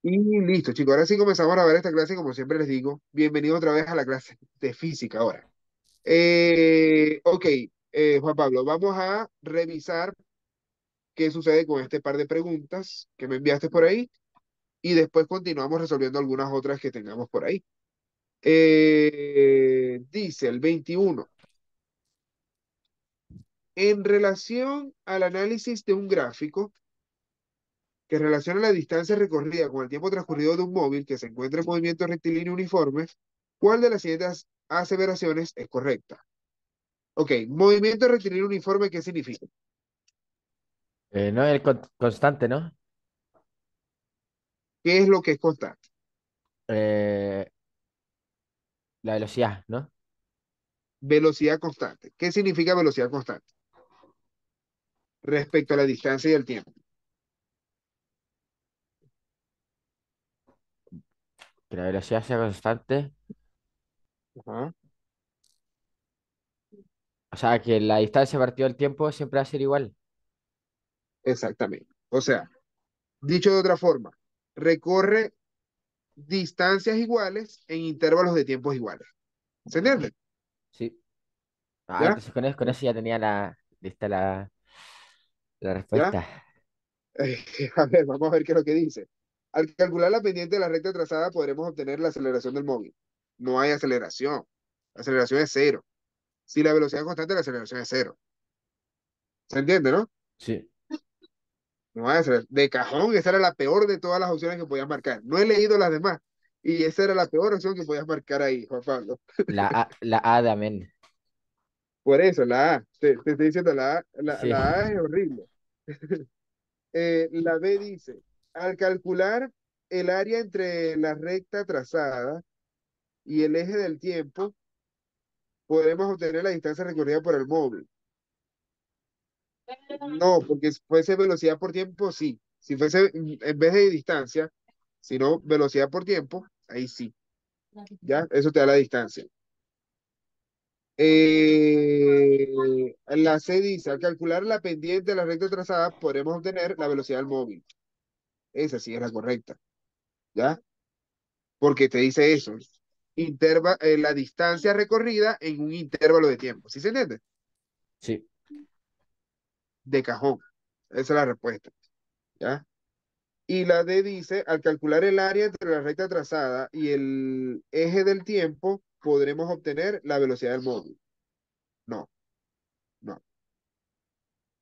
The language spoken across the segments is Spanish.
Y listo, chicos. Ahora sí comenzamos a ver esta clase, como siempre les digo. Bienvenidos otra vez a la clase de física ahora. Ok, Juan Pablo, vamos a revisar qué sucede con este par de preguntas que me enviaste por ahí y después continuamos resolviendo algunas otras que tengamos por ahí. Dice el 21. En relación al análisis de un gráfico que relaciona la distancia recorrida con el tiempo transcurrido de un móvil que se encuentra en movimiento rectilíneo uniforme, ¿cuál de las siguientes aseveraciones es correcta? Ok, movimiento rectilíneo uniforme, ¿qué significa? No el constante, ¿no? ¿Qué es lo que es constante? Eh, la velocidad, ¿no? Velocidad constante. ¿Qué significa velocidad constante? Respecto a la distancia y el tiempo. Que la velocidad sea constante. Ajá, O sea, que la distancia partido del tiempo siempre va a ser igual. exactamente. O sea, dicho de otra forma, recorre distancias iguales en intervalos de tiempos iguales. ¿Se entiende? Sí. Ah, ¿Ya? entonces con eso ya tenía lista la ¿Ya? respuesta. A ver, vamos a ver qué es lo que dice. Al calcular la pendiente de la recta trazada, podremos obtener la aceleración del móvil. No hay aceleración. La aceleración es cero. Si la velocidad es constante, la aceleración es cero. ¿Se entiende, no? Sí. No hay aceleración. De cajón, esa era la peor de todas las opciones que podías marcar. No he leído las demás. Y esa era la peor opción que podías marcar ahí, Juan Pablo. La A de amén. Por eso, la A. Te estoy diciendo, la A, Sí. la A es horrible. La B dice, al calcular el área entre la recta trazada y el eje del tiempo, podremos obtener la distancia recorrida por el móvil. No, porque si fuese velocidad por tiempo, sí. Si fuese en vez de distancia, sino velocidad por tiempo, ahí sí. ¿Ya? Eso te da la distancia. La C dice, al calcular la pendiente de la recta trazada, podremos obtener la velocidad del móvil. Esa sí es la correcta. ¿Ya? Porque te dice eso. La distancia recorrida en un intervalo de tiempo. ¿Sí se entiende? Sí. De cajón. Esa es la respuesta. ¿Ya? Y la D dice, al calcular el área entre la recta trazada y el eje del tiempo, podremos obtener la velocidad del móvil. No, no,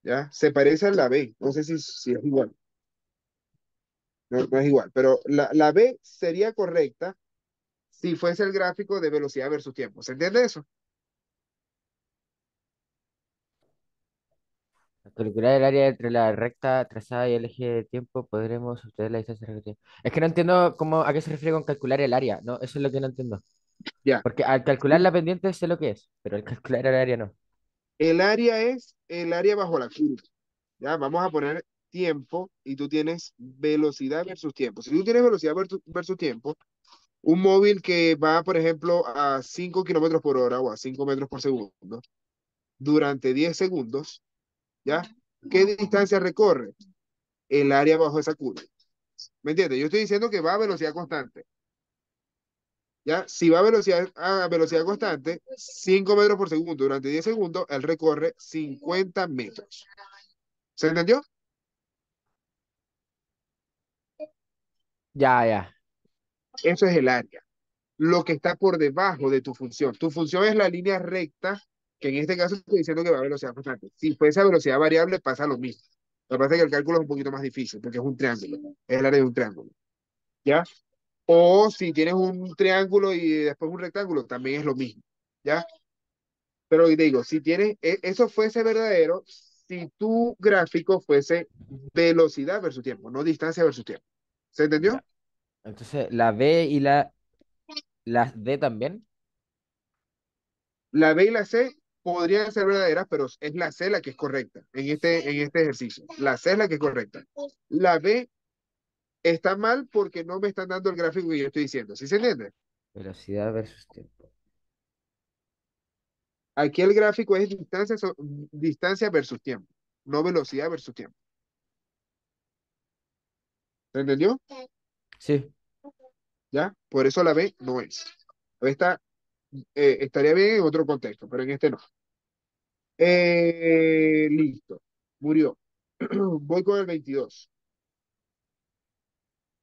¿ya? Se parece a la B, no sé si es igual, no, no es igual, pero la B sería correcta si fuese el gráfico de velocidad versus tiempo. ¿Se entiende eso? Al calcular el área entre la recta trazada y el eje de tiempo, podremos obtener la distancia recorrida. Es que no entiendo a qué se refiere con calcular el área, ¿no? Eso es lo que no entiendo. Ya. Porque al calcular la pendiente sé lo que es, pero al calcular el área no. El área es el área bajo la curva. Ya, vamos a poner tiempo y tú tienes velocidad versus tiempo. Si tú tienes velocidad versus tiempo, un móvil que va, por ejemplo, a 5 kilómetros por hora o a 5 metros por segundo durante 10 segundos, ¿ya? ¿Qué distancia recorre? El área bajo esa curva. ¿Me entiendes? Yo estoy diciendo que va a velocidad constante, ¿ya? Si va a velocidad constante, 5 metros por segundo durante 10 segundos, él recorre 50 metros. ¿Se entendió? Ya, ya. Eso es el área. Lo que está por debajo de tu función. Tu función es la línea recta, que en este caso estoy diciendo que va a velocidad constante. Si fuese a velocidad variable, pasa lo mismo. Lo que pasa es que el cálculo es un poquito más difícil, porque es un triángulo, es el área de un triángulo, ¿ya? O si tienes un triángulo y después un rectángulo, también es lo mismo, ¿ya? Pero te digo, si tienes, eso fuese verdadero, si tu gráfico fuese velocidad versus tiempo, no distancia versus tiempo. ¿Se entendió? Ya. Entonces, la B y la D también. La B y la C podrían ser verdaderas, pero es la C la que es correcta en este ejercicio. La C es la que es correcta. La B está mal porque no me están dando el gráfico que yo estoy diciendo. ¿Sí se entiende? Velocidad versus tiempo. Aquí el gráfico es distancia versus tiempo, no velocidad versus tiempo. ¿Se entendió? Sí, ¿ya? Por eso la B no es. La B estaría bien en otro contexto, pero en este no. Listo, murió. Voy con el 22.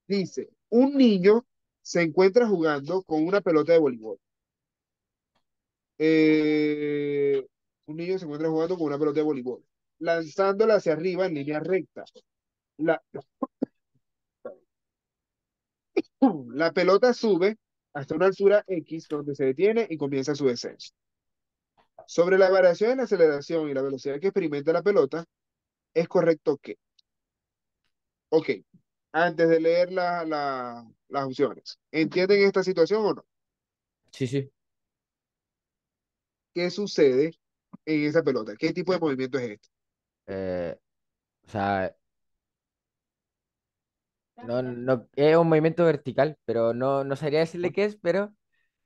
Dice, un niño se encuentra jugando con una pelota de voleibol. Eh, un niño se encuentra jugando con una pelota de voleibol, lanzándola hacia arriba en línea recta. La, la pelota sube hasta una altura X donde se detiene y comienza su descenso. Sobre la variación en la aceleración y la velocidad que experimenta la pelota, es correcto que, ok, antes de leer las opciones, ¿entienden esta situación o no? sí, sí. ¿Qué sucede en esa pelota? ¿Qué tipo de movimiento es este? Eh, o sea, no, es un movimiento vertical, pero no sabría decirle qué es, pero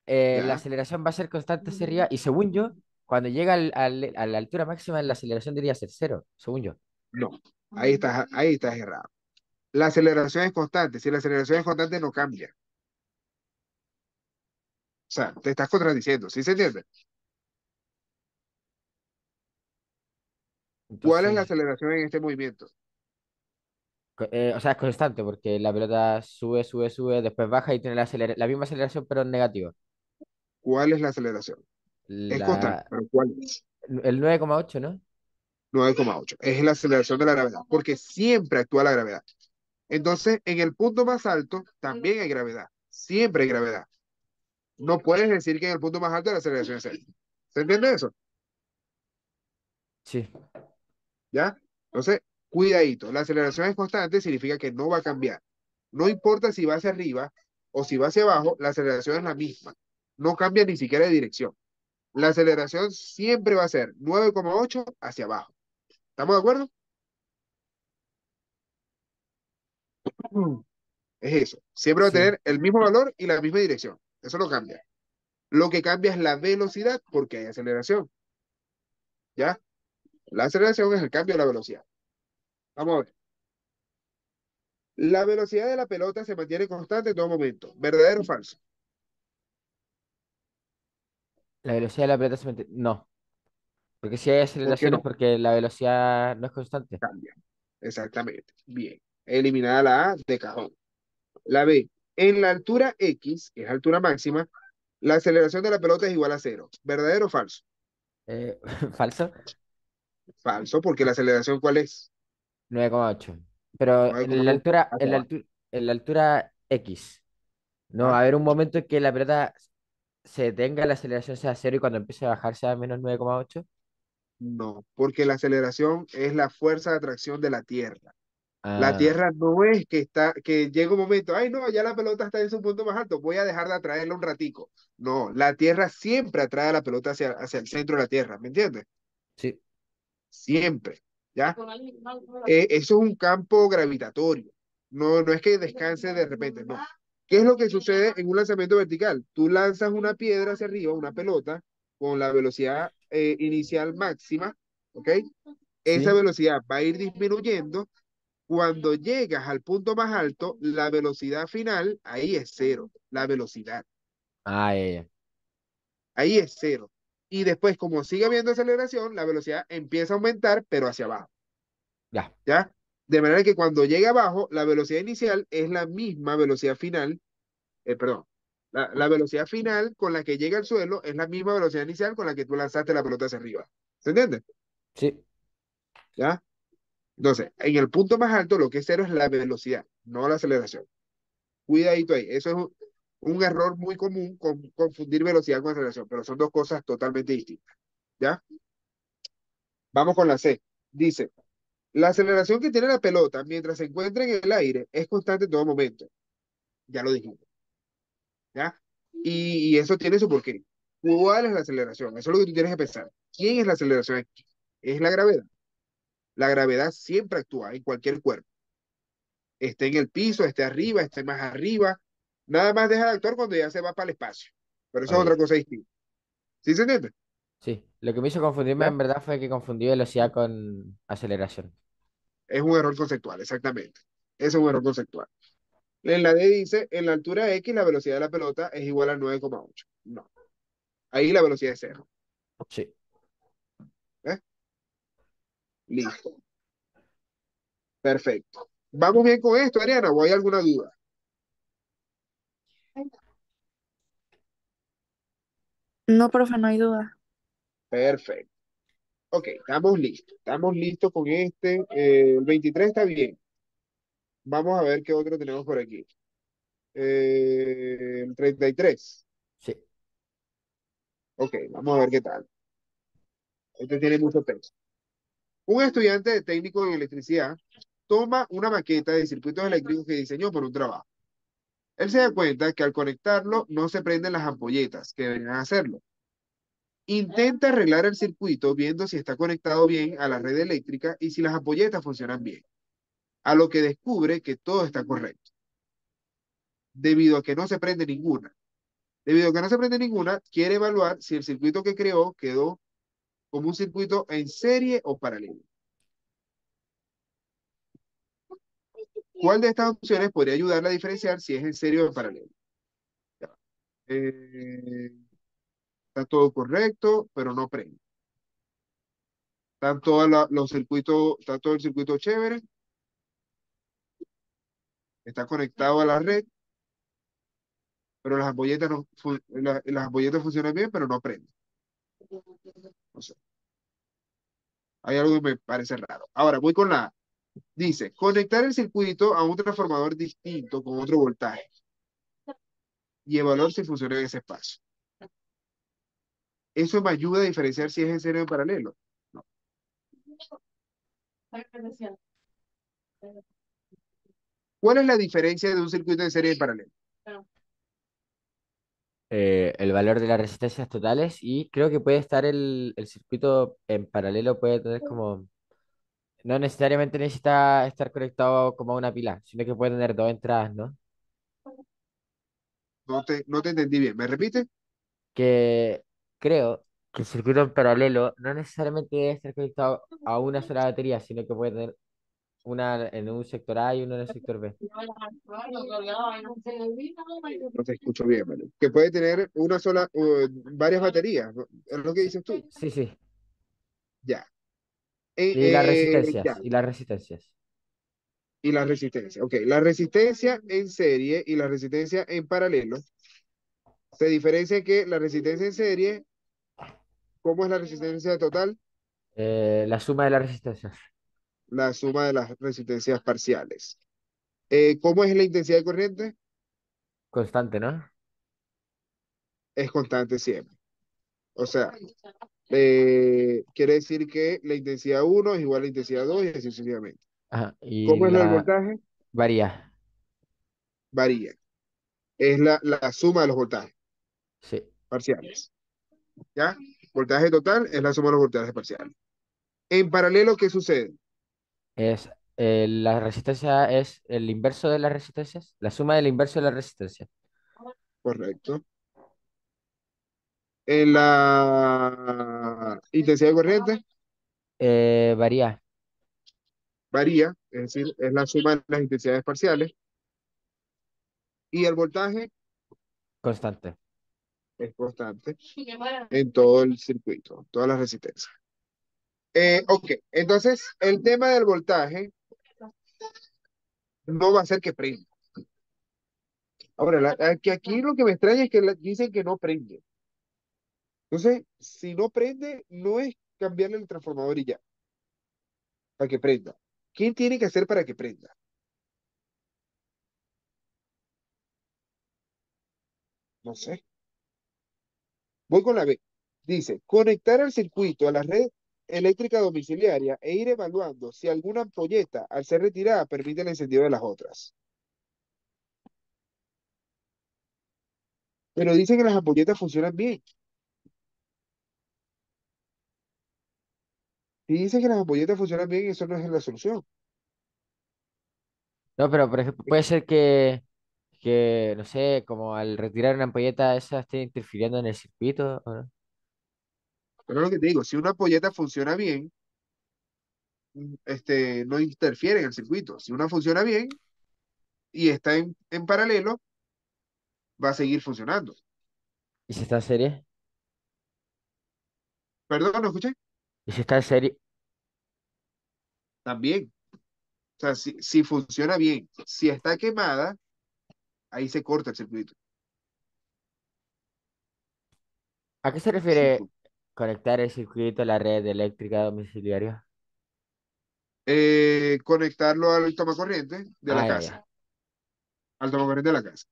la ¿Ya? aceleración va a ser constante hacia arriba y según yo, cuando llega a la altura máxima, la aceleración debería ser cero, según yo. No, ahí estás errado. La aceleración es constante. Si la aceleración es constante, no cambia. O sea, te estás contradiciendo. ¿Sí se entiende? ¿Cuál es la Entonces, aceleración en este movimiento? o sea, es constante porque la pelota sube, sube, sube, después baja y tiene la misma aceleración, pero en negativo. ¿Cuál es la aceleración? Es constante, La, pero ¿cuál es? el 9,8, ¿no? 9,8. Es la aceleración de la gravedad, porque siempre actúa la gravedad. Entonces, en el punto más alto también hay gravedad. Siempre hay gravedad. No puedes decir que en el punto más alto la aceleración es cero. ¿Se entiende eso? Sí, ¿Ya? Entonces, cuidadito. La aceleración es constante, significa que no va a cambiar. No importa si va hacia arriba o si va hacia abajo, la aceleración es la misma. No cambia ni siquiera de dirección. La aceleración siempre va a ser 9,8 hacia abajo. ¿Estamos de acuerdo? Mm. Es eso. Siempre va a sí. tener el mismo valor y la misma dirección. Eso no cambia. Lo que cambia es la velocidad porque hay aceleración. ¿Ya? La aceleración es el cambio de la velocidad. Vamos a ver. La velocidad de la pelota se mantiene constante en todo momento. ¿Verdadero o falso? La velocidad de la pelota no, porque si hay ¿Por qué aceleraciones no? porque la velocidad no es constante. Cambia. Exactamente. Bien. Eliminada la A de cajón. La B. En la altura X, que es altura máxima, la aceleración de la pelota es igual a cero. ¿Verdadero o falso? Eh, falso, Falso, porque la aceleración, ¿cuál es? 9,8. Pero 9,8 hacia abajo. en la altura X, no, va ¿Ah? a haber un momento en que la pelota se detenga, la aceleración sea cero y cuando empiece a bajar sea menos 9,8. No, porque la aceleración es la fuerza de atracción de la Tierra. La Ah, Tierra no es que llega un momento, ay no, ya la pelota está en su punto más alto, voy a dejar de atraerla un ratico. No, la Tierra siempre atrae a la pelota hacia el centro de la Tierra, ¿me entiendes? sí. Siempre, ¿ya? Eso es un campo gravitatorio. No es que descanse de repente, no. ¿Qué es lo que sucede en un lanzamiento vertical? Tú lanzas una piedra hacia arriba, una pelota, con la velocidad inicial máxima, ¿ok? Esa Sí. velocidad va a ir disminuyendo. Cuando llegas al punto más alto, la velocidad final, ahí es cero, la velocidad, Ah, ya, ya. ahí es cero. Y después, como sigue habiendo aceleración, la velocidad empieza a aumentar, pero hacia abajo. Ya, ¿Ya? De manera que cuando llega abajo, la velocidad inicial es la misma velocidad final, perdón, la velocidad final con la que llega al suelo es la misma velocidad inicial con la que tú lanzaste la pelota hacia arriba. ¿Se entiende? sí, ¿Ya? Entonces, en el punto más alto, lo que es cero es la velocidad, no la aceleración. Cuidadito ahí. Eso es un error muy común, confundir velocidad con aceleración, pero son dos cosas totalmente distintas. ¿Ya? Vamos con la C. Dice, la aceleración que tiene la pelota mientras se encuentra en el aire es constante en todo momento. Ya lo dijimos. ¿Ya? Y eso tiene su porqué. ¿Cuál es la aceleración? Eso es lo que tú tienes que pensar. ¿Quién es la aceleración aquí? Es la gravedad. La gravedad siempre actúa en cualquier cuerpo. Esté en el piso, esté arriba, esté más arriba. Nada más deja de actuar cuando ya se va para el espacio. Pero eso es otra oye, cosa distinta. ¿Sí se entiende? sí. Lo que me hizo confundirme ¿Ya? en verdad fue que confundí velocidad con aceleración. Es un error conceptual, exactamente. Es un error conceptual. En la D dice, en la altura X la velocidad de la pelota es igual a 9,8. No, ahí la velocidad es cero. Sí, ¿Eh? Listo. Perfecto. ¿Vamos bien con esto, Ariana? ¿O hay alguna duda? No, profe, no hay duda. Perfecto. Ok, estamos listos. Estamos listos con este. El 23 está bien. Vamos a ver qué otro tenemos por aquí. El 33. sí, Ok, vamos a ver qué tal. Este tiene mucho peso. Un estudiante de técnico en electricidad toma una maqueta de circuitos eléctricos que diseñó por un trabajo. Él se da cuenta que al conectarlo no se prenden las ampolletas que deberían hacerlo. Intenta arreglar el circuito viendo si está conectado bien a la red eléctrica y si las ampolletas funcionan bien, a lo que descubre que todo está correcto, debido a que no se prende ninguna. Debido a que no se prende ninguna, quiere evaluar si el circuito que creó quedó como un circuito en serie o paralelo. ¿Cuál de estas opciones podría ayudarle a diferenciar si es en serie o en paralelo? Eh, Está todo correcto, pero no prende. Están todos los circuitos, está todo el circuito chévere, está conectado a la red, pero las ampolletas, no, las ampolletas funcionan bien, pero no prenden. O sea, hay algo que me parece raro. Ahora, voy con la A. Dice, conectar el circuito a un transformador distinto con otro voltaje y evaluar si funciona en ese espacio. Eso me ayuda a diferenciar si es en serie o en paralelo. No. ¿Cuál es la diferencia de un circuito en serie y en paralelo? el valor de las resistencias totales y creo que puede estar el circuito en paralelo, puede tener como, no necesariamente necesita estar conectado como a una pila, sino que puede tener dos entradas, ¿no? No te entendí bien. ¿Me repite? Que creo que el circuito en paralelo no necesariamente debe estar conectado a una sola batería, sino que puede tener una en un sector A y una en el sector B. No te escucho bien, ¿vale? Que puede tener una sola, varias baterías, ¿no? Es lo que Sí, dices tú. sí, sí. Ya. Y las Ya. resistencias, y las resistencias. Y la resistencia. Ok, la resistencia en serie y la resistencia en paralelo se diferencia que la resistencia en serie, ¿cómo es la resistencia total? La suma de las resistencias. La suma de las resistencias parciales. ¿Cómo es la intensidad de corriente? Constante, ¿no? Es constante siempre. O sea, quiere decir que la intensidad uno es igual a la intensidad 2 y así sucesivamente. Ajá. Y ¿Cómo es lo del la voltaje? varía. Varía. Es la suma de los voltajes Sí. parciales. ¿Ya? Voltaje total es la suma de los voltajes parciales. En paralelo, ¿qué sucede? Es, la resistencia es el inverso de las resistencias. La suma del inverso de las resistencias. Correcto. En la intensidad de corriente Varía. varía, es decir, es la suma de las intensidades parciales. Y el voltaje Constante. es constante en todo el circuito, todas las resistencias. Ok, entonces el tema del voltaje no va a ser que prenda. Ahora, que aquí lo que me extraña es que dicen que no prende. Entonces, si no prende, no es cambiarle el transformador y ya, para que prenda. ¿Quién tiene que hacer para que prenda? No sé. Voy con la B. Dice, conectar el circuito a la red eléctrica domiciliaria e ir evaluando si alguna ampolleta al ser retirada permite el encendido de las otras. Pero dicen que las ampolletas funcionan bien. Si dicen que las ampolletas funcionan bien, eso no es la solución. No, pero por ejemplo, puede ser no sé, como al retirar una ampolleta, esa esté interfiriendo en el circuito, ¿o no? Pero es lo que te digo, si una ampolleta funciona bien, no interfiere en el circuito. Si una funciona bien, y está en paralelo, va a seguir funcionando. ¿Y si está en serie? Perdón, ¿no escuché? ¿Y si está en serie? También. O sea, si funciona bien, si está quemada, ahí se corta el circuito. ¿A qué se Si refiere fu- conectar el circuito a la red eléctrica domiciliaria? Conectarlo al tomacorriente de la Ah, ya, ya. casa, al tomacorriente de la casa.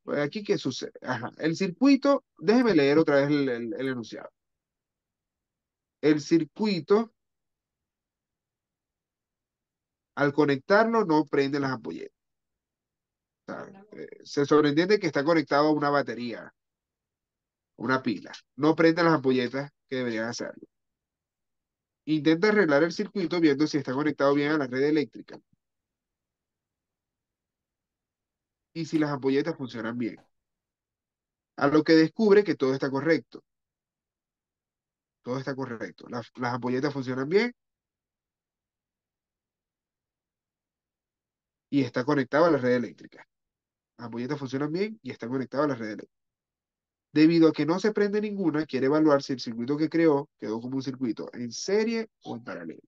Pues aquí, ¿qué sucede? Ajá. El circuito, déjeme leer otra vez el enunciado. El circuito, al conectarlo, no prende las ampolletas. O sea, se sobreentiende que está conectado a una batería, una pila. No prende las ampolletas que deberían hacerlo. Intenta arreglar el circuito viendo si está conectado bien a la red eléctrica y si las ampolletas funcionan bien. A lo que descubre que todo está correcto. Todo está correcto. Las ampolletas funcionan bien y está conectado a la red eléctrica. Las ampolletas funcionan bien y está conectado a la red eléctrica. Debido a que no se prende ninguna, quiere evaluar si el circuito que creó quedó como un circuito en serie o en paralelo.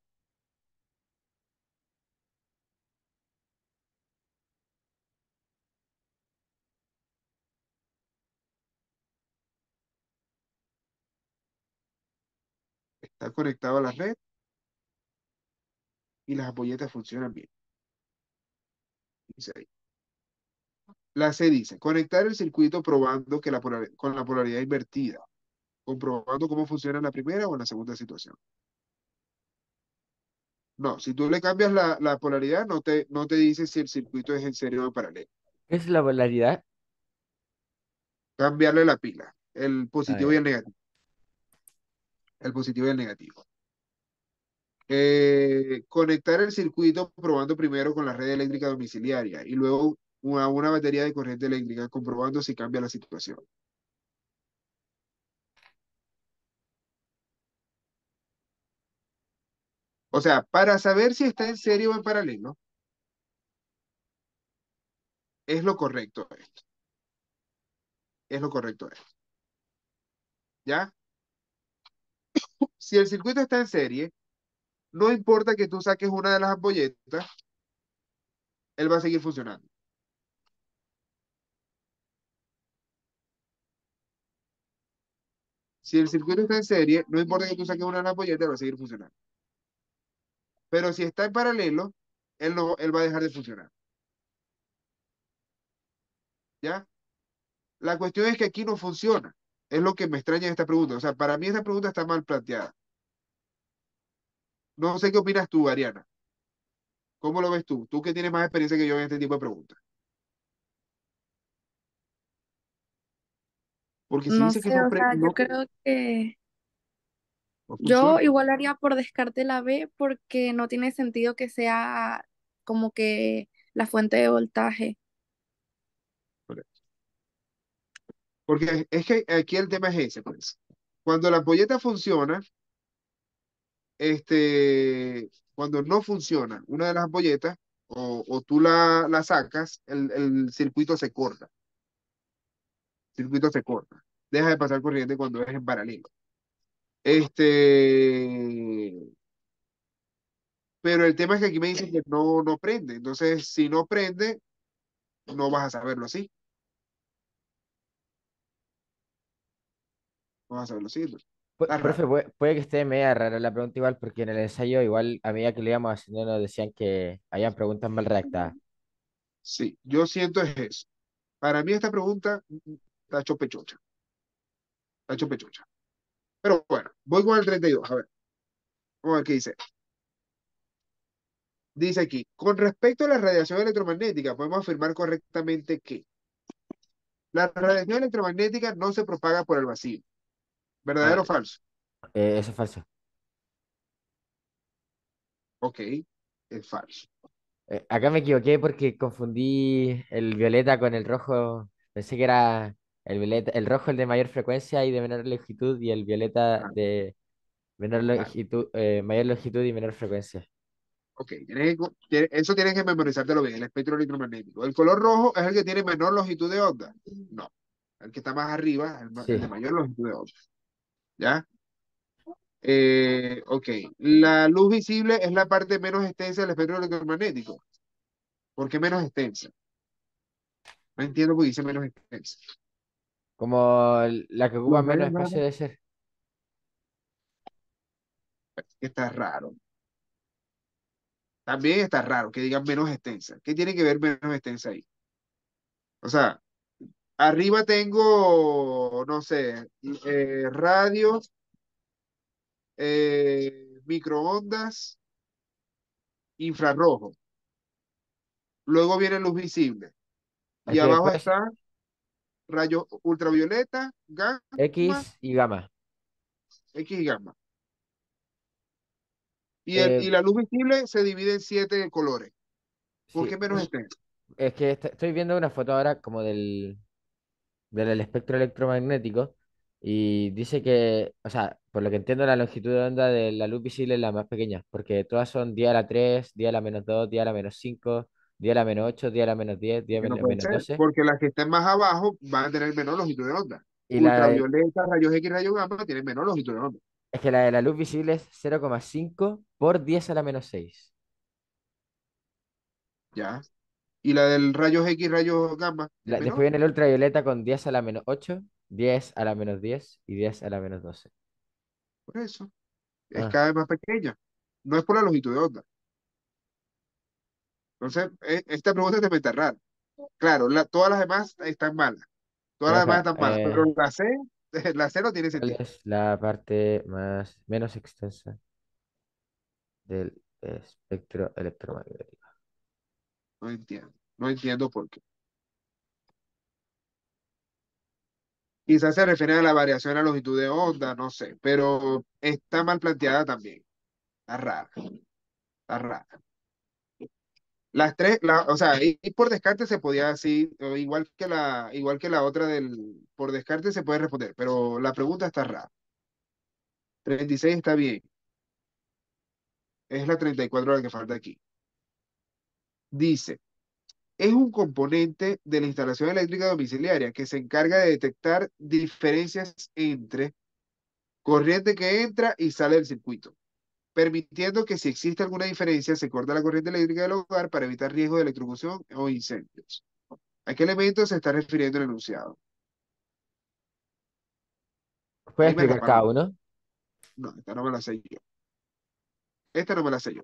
Está conectado a la red y las ampolletas funcionan bien. Dice ahí. La C dice, conectar el circuito probando que con la polaridad invertida, comprobando cómo funciona en la primera o en la segunda situación. No, si tú le cambias la polaridad, no te dice si el circuito es en serie o en paralelo. ¿Qué es la polaridad? Cambiarle la pila, el Ah, positivo y ya. el negativo. El positivo y el negativo. Conectar el circuito probando primero con la red eléctrica domiciliaria y luego a una batería de corriente eléctrica comprobando si cambia la situación. O sea, para saber si está en serie o en paralelo, es lo correcto esto. Es lo correcto esto. ¿Ya? Si el circuito está en serie, no importa que tú saques una de las ampolletas, él va a seguir funcionando. Si el circuito está en serie, no importa que tú saques una de las ampolletas, va a seguir funcionando. Pero si está en paralelo, él va a dejar de funcionar. ¿Ya? La cuestión es que aquí no funciona. Es lo que me extraña de esta pregunta. O sea, para mí esta pregunta está mal planteada. No sé qué opinas tú, Ariana. ¿Cómo lo ves tú? Tú que tienes más experiencia que yo en este tipo de preguntas. Porque si No dice que sé, no, o sea, yo no, creo que no yo funciona. igual haría por descarte la B porque no tiene sentido que sea como que la fuente de voltaje. Porque es que aquí el tema es ese, pues. Cuando la ampolleta funciona, cuando no funciona una de las ampolletas, o tú la sacas, el circuito se corta. El circuito se corta. Deja de pasar corriente cuando es en paralelo. Este, pero el tema es que aquí me dicen que no prende. Entonces, si no prende, no vas a saberlo así. No vas a saberlo así. Está Profe, raro. puede que esté media rara la pregunta igual, porque en el ensayo igual a medida que le íbamos haciendo nos decían que habían preguntas mal redactadas. Sí, yo siento es eso. Para mí esta pregunta está chopechocha. Está chopechocha. Pero bueno, voy con el 32. A ver, vamos a ver qué dice. Dice aquí, con respecto a la radiación electromagnética, podemos afirmar correctamente que la radiación electromagnética no se propaga por el vacío. Ah, ¿Verdadero o falso? eso es falso. Ok, es falso. Acá me equivoqué porque confundí el violeta con el rojo. Pensé que era el violeta, el rojo el de mayor frecuencia y de menor longitud y el violeta Ah, de menor ah, longitud, mayor longitud y menor frecuencia. Ok, eso tienes que memorizártelo bien, el espectro electromagnético. ¿El color rojo es el que tiene menor longitud de onda? No. El que está más arriba, el de Sí, mayor longitud de onda. ¿Ya? Ok. La luz visible es la parte menos extensa del espectro electromagnético. ¿Por qué menos extensa? No entiendo por qué dice menos extensa. como la que ocupa Los menos rayos espacio gamma, de ser. está raro. También está raro que digan menos extensa. ¿Qué tiene que ver menos extensa ahí? O sea, arriba tengo, no sé, radio, microondas, infrarrojo. Luego viene luz visible. Es Y que abajo después está rayos ultravioleta, gamma, X y gamma. X y gamma. Eh, Y la luz visible se divide en 7 colores. ¿Por sí, qué menos extensa? es que estoy viendo una foto ahora como del espectro electromagnético y dice que, o sea, por lo que entiendo, la longitud de onda de la luz visible es la más pequeña, porque todas son 10 a la 3, 10 a la -2, 10 a la -5, 10 a la -8, 10 a la -10, 10 Que a no la puede ser, -12. porque las que estén más abajo van a tener menor longitud de onda. Y Ultravioleta, rayos X, rayos gamma tienen menor longitud de onda. es que la de la luz visible es 0,5 por 10 a la -6. ¿Ya? Y la del rayos X, rayos gamma es Después menor. viene el ultravioleta con 10 a la -8, 10 a la -10 y 10 a la -12. Por eso. Es Ah, cada vez más pequeña. No es por la longitud de onda. Entonces, esta pregunta te mete rara. Claro, todas las demás están malas. Todas pero las demás espera, están malas. Pero la C, la C no tiene ¿cuál sentido. es la parte menos extensa del espectro electromagnético? No entiendo. No entiendo por qué. Quizás se refiere a la variación en la longitud de onda, no sé. Pero está mal planteada también. Está rara. Está rara. Las tres, o sea, y por descarte se podía así, o igual que la otra por descarte se puede responder, pero la pregunta está rara. 36 está bien, es la 34 la que falta aquí. Dice, es un componente de la instalación eléctrica domiciliaria que se encarga de detectar diferencias entre corriente que entra y sale del circuito, permitiendo que si existe alguna diferencia se corta la corriente eléctrica del hogar para evitar riesgo de electrocución o incendios. ¿A qué elemento se está refiriendo el enunciado? ¿Puedes Ahí me explicar rasparon. cada uno? No, esta no me la sé yo. Esta no me la sé yo.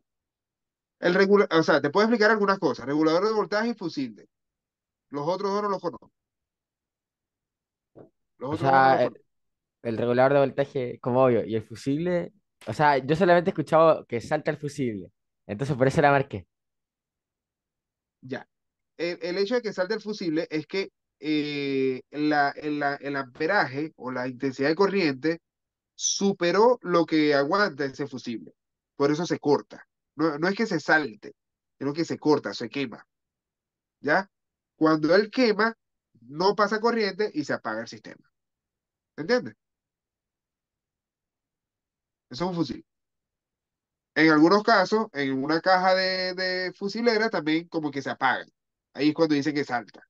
O sea, te puedo explicar algunas cosas. Regulador de voltaje y fusible. Los otros dos no los conozco. Los O otros dos no los sea, conozco. el regulador de voltaje, como obvio, y el fusible. O sea, yo solamente he escuchado que salta el fusible. Entonces por eso la marqué. Ya. El hecho de que salte el fusible es que el amperaje o la intensidad de corriente superó lo que aguanta ese fusible. Por eso se corta. No, no es que se salte, sino que se corta, se quema. ¿Ya? Cuando él quema, no pasa corriente y se apaga el sistema. ¿Entiendes? Eso es un fusible. En algunos casos, en una caja de fusilera también como que se apaga. Ahí es cuando dice que salta.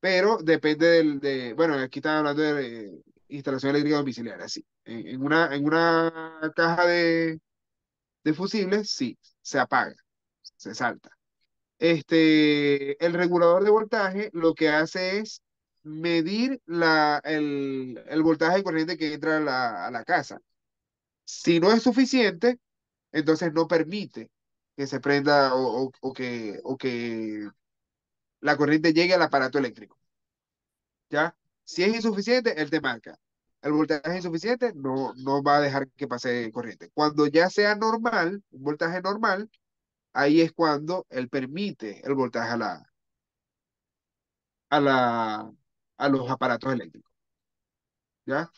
Pero depende bueno, aquí están hablando de instalación eléctrica domiciliaria, sí. En una caja de fusibles, sí, se apaga, se salta. El regulador de voltaje lo que hace es medir el voltaje de corriente que entra a la casa. Si no es suficiente, entonces no permite que se prenda o que la corriente llegue al aparato eléctrico, ¿ya? Si es insuficiente, él te marca. El voltaje es insuficiente, no va a dejar que pase corriente. Cuando ya sea normal, un voltaje normal, ahí es cuando él permite el voltaje a, la, a los aparatos eléctricos, ¿ya?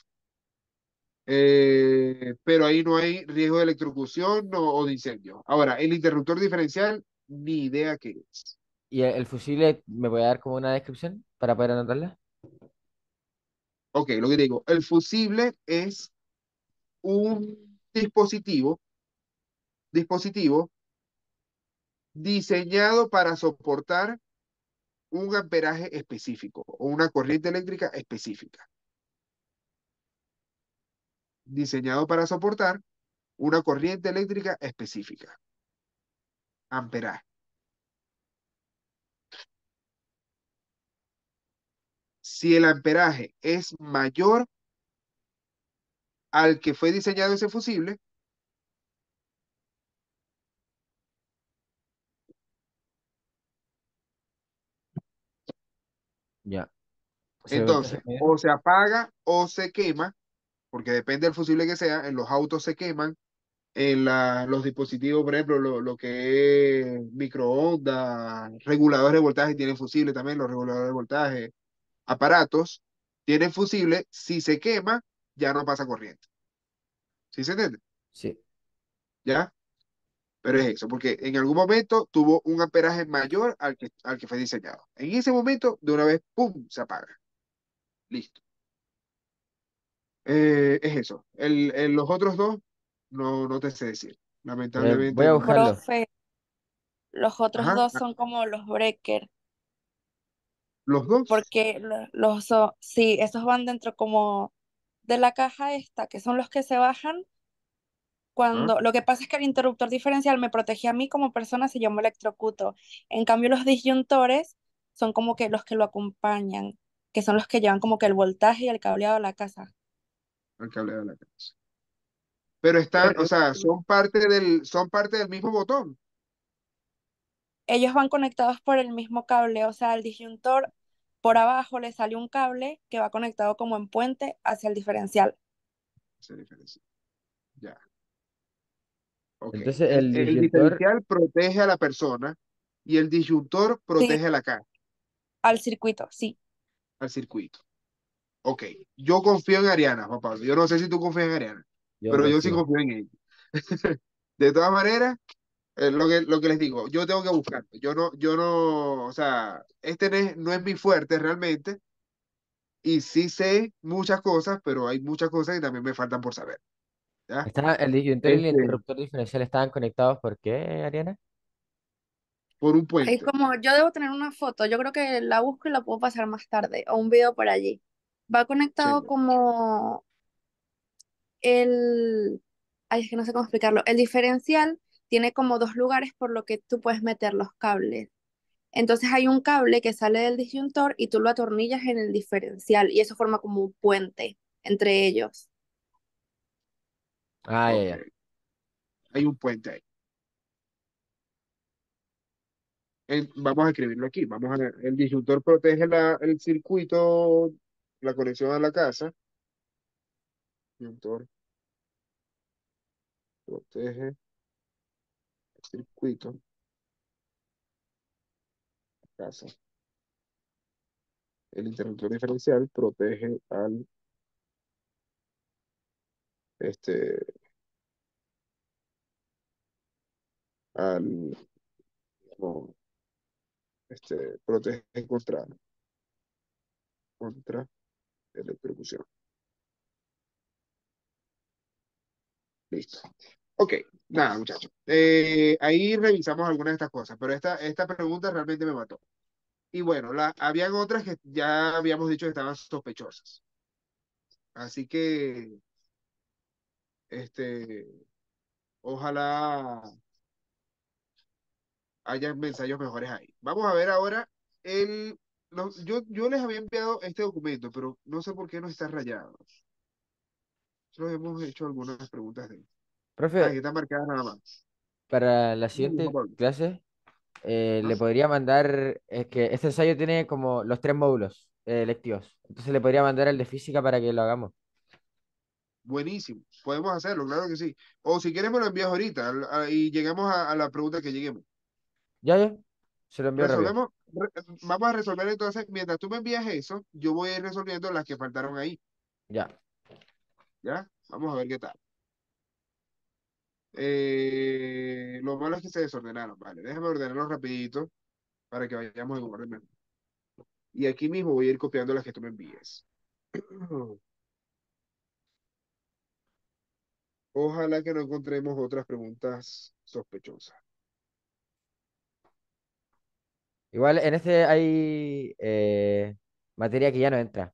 Pero ahí no hay riesgo de electrocución o de incendio. Ahora, el interruptor diferencial, ni idea qué es. ¿Y el fusible me puede dar como una descripción para poder anotarla? Ok, lo que digo, el fusible es un dispositivo diseñado para soportar un amperaje específico o una corriente eléctrica específica. Diseñado para soportar una corriente eléctrica específica. Amperaje. Si el amperaje es mayor al que fue diseñado ese fusible, Ya. Entonces, entonces o se apaga o se quema, porque depende del fusible que sea. En los autos se queman, en los dispositivos, por ejemplo, lo que es microondas, reguladores de voltaje tienen fusible también, los reguladores de voltaje, aparatos tienen fusible. Si se quema, ya no pasa corriente. ¿Sí se entiende? sí. ¿Ya? Pero es eso, porque en algún momento tuvo un amperaje mayor al que fue diseñado. En ese momento, de una vez, ¡pum!, se apaga. Listo. Es eso. Los otros dos, no te sé decir. Voy Lamentablemente a no. buscarlo. Profe, los otros Ajá, dos son como los breakers, los dos. porque sí, esos van dentro como de la caja esta, que son los que se bajan Ajá, cuando, lo que pasa es que el interruptor diferencial me protege a mí como persona si yo me electrocuto. En cambio, los disyuntores son como que los que lo acompañan, que son los que llevan como que el voltaje y el cableado a la casa. el cable de la casa. Pero están, o sea, son parte del mismo botón. Ellos van conectados por el mismo cable, o sea, el disyuntor por abajo le sale un cable que va conectado como en puente hacia el diferencial. Esa diferencia. Ya, ok. Entonces El, el el disyuntor, diferencial protege a la persona y el disyuntor Sí, protege a la caja, al circuito, sí. al circuito. Ok, yo confío en Ariana, Juan Pablo. Yo no sé si tú confías en Ariana, yo pero yo sí confío. confío en ella. De todas maneras, lo que les digo, yo tengo que buscar. O sea, este no es mi fuerte realmente, y sí sé muchas cosas, pero hay muchas cosas que también me faltan por saber, ¿ya? El disyuntor y el Este, interruptor diferencial estaban conectados, ¿por qué, Ariana? por un Ahí puente. como yo debo tener una foto, yo creo que la busco y la puedo pasar más tarde, o un video por allí. Va conectado Chévere. como el, ay, es que no sé cómo explicarlo. El diferencial tiene como dos lugares por lo que tú puedes meter los cables. Entonces hay un cable que sale del disyuntor y tú lo atornillas en el diferencial y eso forma como un puente entre ellos. Ah, ya, Ok, ya. hay un puente ahí. Vamos a escribirlo aquí. El disyuntor protege el circuito, la conexión a la casa. Disyuntor protege el circuito, casa. El interruptor diferencial protege este, al, no, protege contra electrocución. Listo. Ok, nada, muchachos. Ahí revisamos algunas de estas cosas, pero esta pregunta realmente me mató. Y bueno, habían otras que ya habíamos dicho que estaban sospechosas. Así que, este, ojalá haya ensayos mejores ahí. Vamos a ver ahora yo les había enviado este documento, pero no sé por qué no está rayado. Solo hemos hecho algunas preguntas de. Ah, que Profe, está marcada nada más. para la Dime, Juan siguiente Pablo. clase, Ajá. le podría mandar, es que este ensayo tiene como los tres módulos electivos. Entonces le podría mandar el de física para que lo hagamos. Buenísimo. Podemos hacerlo, claro que sí. O si quieres me lo envías ahorita y llegamos a la pregunta que lleguemos. Ya, ya. Se lo envío rápido. Resolvemos, vamos a resolver entonces, mientras tú me envías eso, yo voy a ir resolviendo las que faltaron ahí, Ya. ¿ya? Vamos a ver qué tal. Lo malo es que se desordenaron, vale. Déjame ordenarlos rapidito para que vayamos en orden. Y aquí mismo voy a ir copiando las que tú me envíes. Ojalá que no encontremos otras preguntas sospechosas. Igual en este hay materia que ya no entra,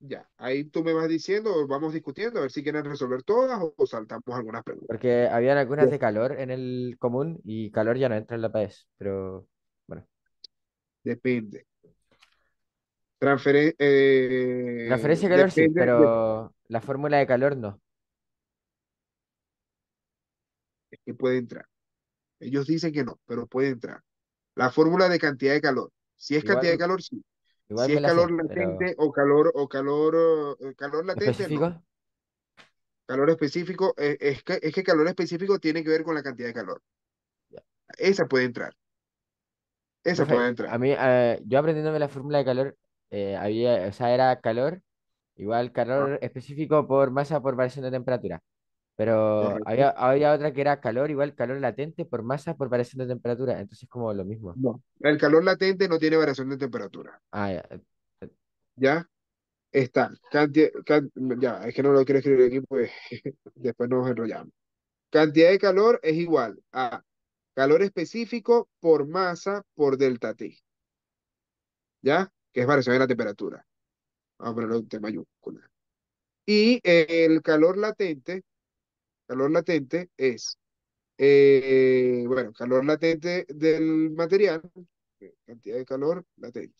Ya, ahí tú me vas diciendo, vamos discutiendo, a ver si quieren resolver todas o saltamos algunas preguntas. porque habían algunas Ya. de calor en el común y calor ya no entra en la PAES, pero bueno. Depende. Transferencia de calor sí, Depende de pero la fórmula de calor no. que puede entrar. Ellos dicen que no, pero puede entrar. La fórmula de cantidad de calor. Si es cantidad de Igual, calor, sí. igual Si me es la calor sé, pero latente calor latente, no. ¿específico? Calor específico, es que calor específico tiene que ver con la cantidad de calor. Ya. Esa puede entrar. Esa Profe, puede entrar. a mí, yo aprendiéndome la fórmula de calor, había, o sea, era calor, igual Ah, calor específico por masa por variación de temperatura. Pero correcto. había otra que era calor, igual calor latente por masa por variación de temperatura. Entonces, como lo mismo. No. El calor latente no tiene variación de temperatura. Ah, ya. ¿Ya? Está. Ya, es que no lo quiero escribir aquí, pues después nos enrollamos. Cantidad de calor es igual a calor específico por masa por delta T. ¿Ya? Que es variación de la temperatura. Vamos a ponerlo en T mayúscula. Y el calor latente es, bueno, calor latente del material, cantidad de calor latente,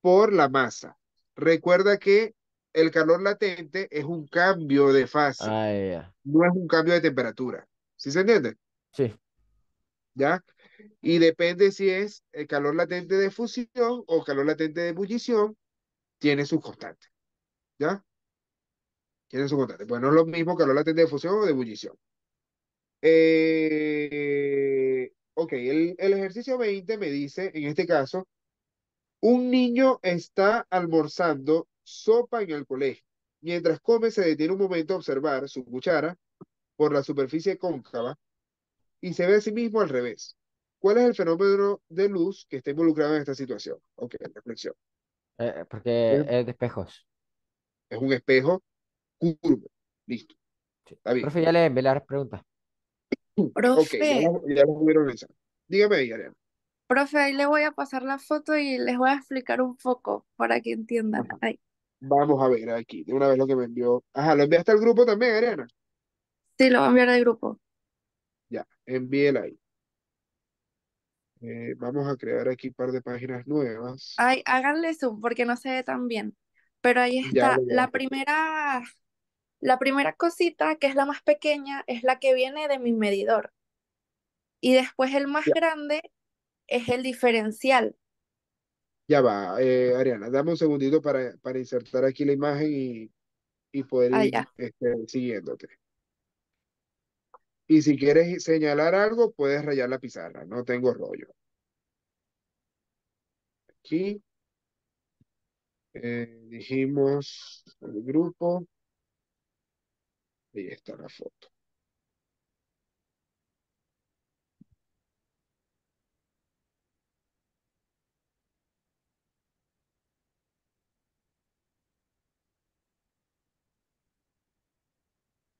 por la masa. Recuerda que el calor latente es un cambio de fase, Ah, ya. no es un cambio de temperatura. ¿Sí se entiende? Sí. ¿Ya? Y depende si es el calor latente de fusión o calor latente de ebullición, tiene sus constantes. ¿Ya? Tiene sus constantes. Pues no es lo mismo calor latente de fusión o de ebullición. Ok, el ejercicio 20 me dice, en este caso, un niño está almorzando sopa en el colegio. Mientras come, se detiene un momento a observar su cuchara por la superficie cóncava y se ve a sí mismo al revés. ¿Cuál es el fenómeno de luz que está involucrado en esta situación? Ok, reflexión. Porque Es es de espejos. es un espejo curvo. Listo, Sí. está bien. Profe, ya le envié las preguntas. Ok, Profe, ya las hubieron pensado. Dígame ahí, Ariana. profe, ahí le voy a pasar la foto y les voy a explicar un poco para que entiendan. Ajá. Ay, Vamos a ver aquí, de una vez lo que me envió. Ajá, lo enviaste al grupo también, Ariana. sí, lo voy a enviar al grupo. Ya, envíela ahí. Vamos a crear aquí un par de páginas nuevas. Ay, háganle zoom porque no se ve tan bien. Pero ahí Ya lo está. voy a hacer. La primera cosita, que es la más pequeña, es la que viene de mi medidor. Y después el más Ya, grande es el diferencial. ya va, Ariana, dame un segundito para insertar aquí la imagen y poder Ah, ir ya. siguiéndote. Y si quieres señalar algo, puedes rayar la pizarra, no tengo rollo. Aquí dijimos el grupo, ahí está la foto.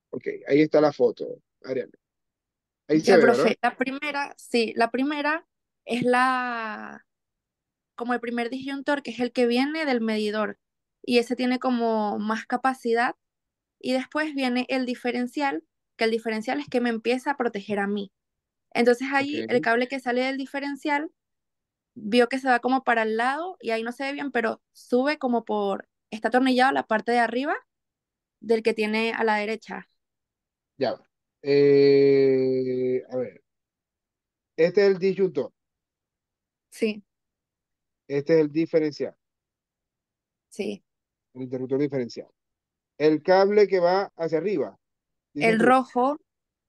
Ok, ahí está la foto, Ariana. Ahí se Ya, ve, ¿verdad? profe. La primera, sí, la primera es como el primer disyuntor, que es el que viene del medidor. Y ese tiene como más capacidad. Y después viene el diferencial, que el diferencial es que me empieza a proteger a mí. Entonces Ok, ahí el cable que sale del diferencial vio que se va como para el lado y ahí no se ve bien, pero sube como está atornillado a la parte de arriba del que tiene a la derecha. ya va. A ver, este es el disyuntor, Sí, este es el diferencial, sí. el interruptor diferencial. El cable que va hacia arriba, dices El tú. rojo,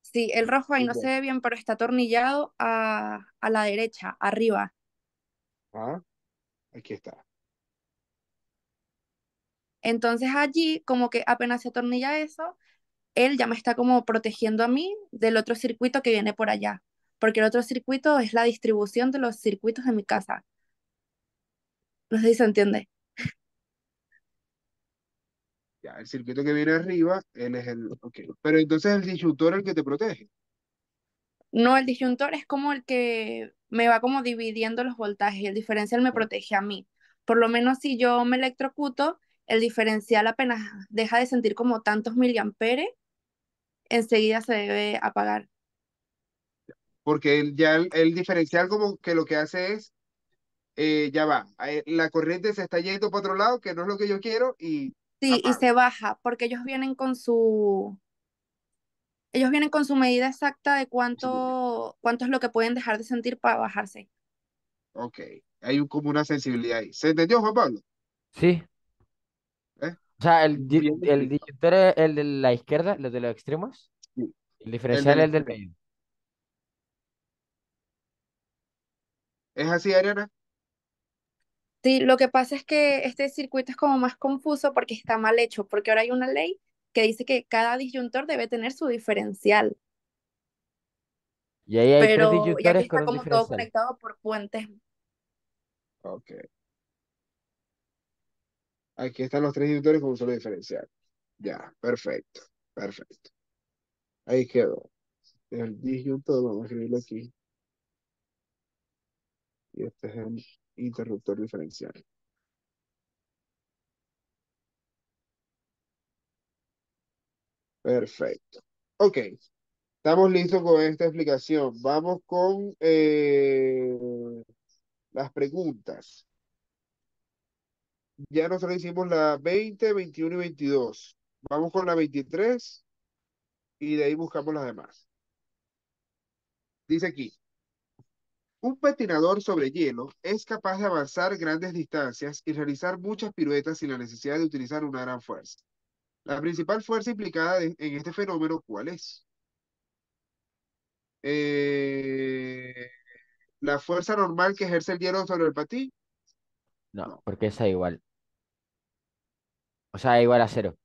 sí, el rojo ahí no se Igual. ve bien, pero está atornillado a la derecha, arriba. Ah, aquí está. Entonces allí, como que apenas se atornilla eso, él ya me está como protegiendo a mí del otro circuito que viene por allá, porque el otro circuito es la distribución de los circuitos de mi casa. No sé si se entiende. Ya, el circuito que viene arriba, él es el. Ok. Pero entonces el disyuntor es el que te protege. No, el disyuntor es como el que me va como dividiendo los voltajes y el diferencial me protege a mí. Por lo menos si yo me electrocuto, el diferencial apenas deja de sentir como tantos miliamperes, enseguida se debe apagar. Porque el diferencial como que lo que hace es, ya va, la corriente se está yendo para otro lado, que no es lo que yo quiero, y Sí, y apago. se baja porque ellos vienen con su medida exacta de cuánto es lo que pueden dejar de sentir para bajarse. Ok, hay como una sensibilidad ahí. ¿Se entendió, Juan Pablo? Sí. ¿Eh? O sea, Bien el explicado. disyuntor es el de la izquierda, los de los extremos. Sí, El el diferencial del es el del extremo. medio. ¿Es así, Ariana? Sí, lo que pasa es que este circuito es como más confuso porque está mal hecho, porque ahora hay una ley que dice que cada disyuntor debe tener su diferencial, Y ahí hay tres pero ya aquí disyuntores con está un como todo diferencial. conectado por puentes. Ok. Aquí están los tres inductores con un solo diferencial. Ya, perfecto. Perfecto. Ahí quedó. El disyuntor, vamos a escribirlo aquí. Y este es el interruptor diferencial. Perfecto. Ok, estamos listos con esta explicación. Vamos con las preguntas. Ya nosotros hicimos la 20, 21 y 22. Vamos con la 23 y de ahí buscamos las demás. Dice aquí, un patinador sobre hielo es capaz de avanzar grandes distancias y realizar muchas piruetas sin la necesidad de utilizar una gran fuerza. La principal fuerza implicada en este fenómeno, ¿cuál es? Eh, ¿La fuerza normal que ejerce el hielo sobre el patín? No, No, porque esa es igual. O sea, es igual a cero.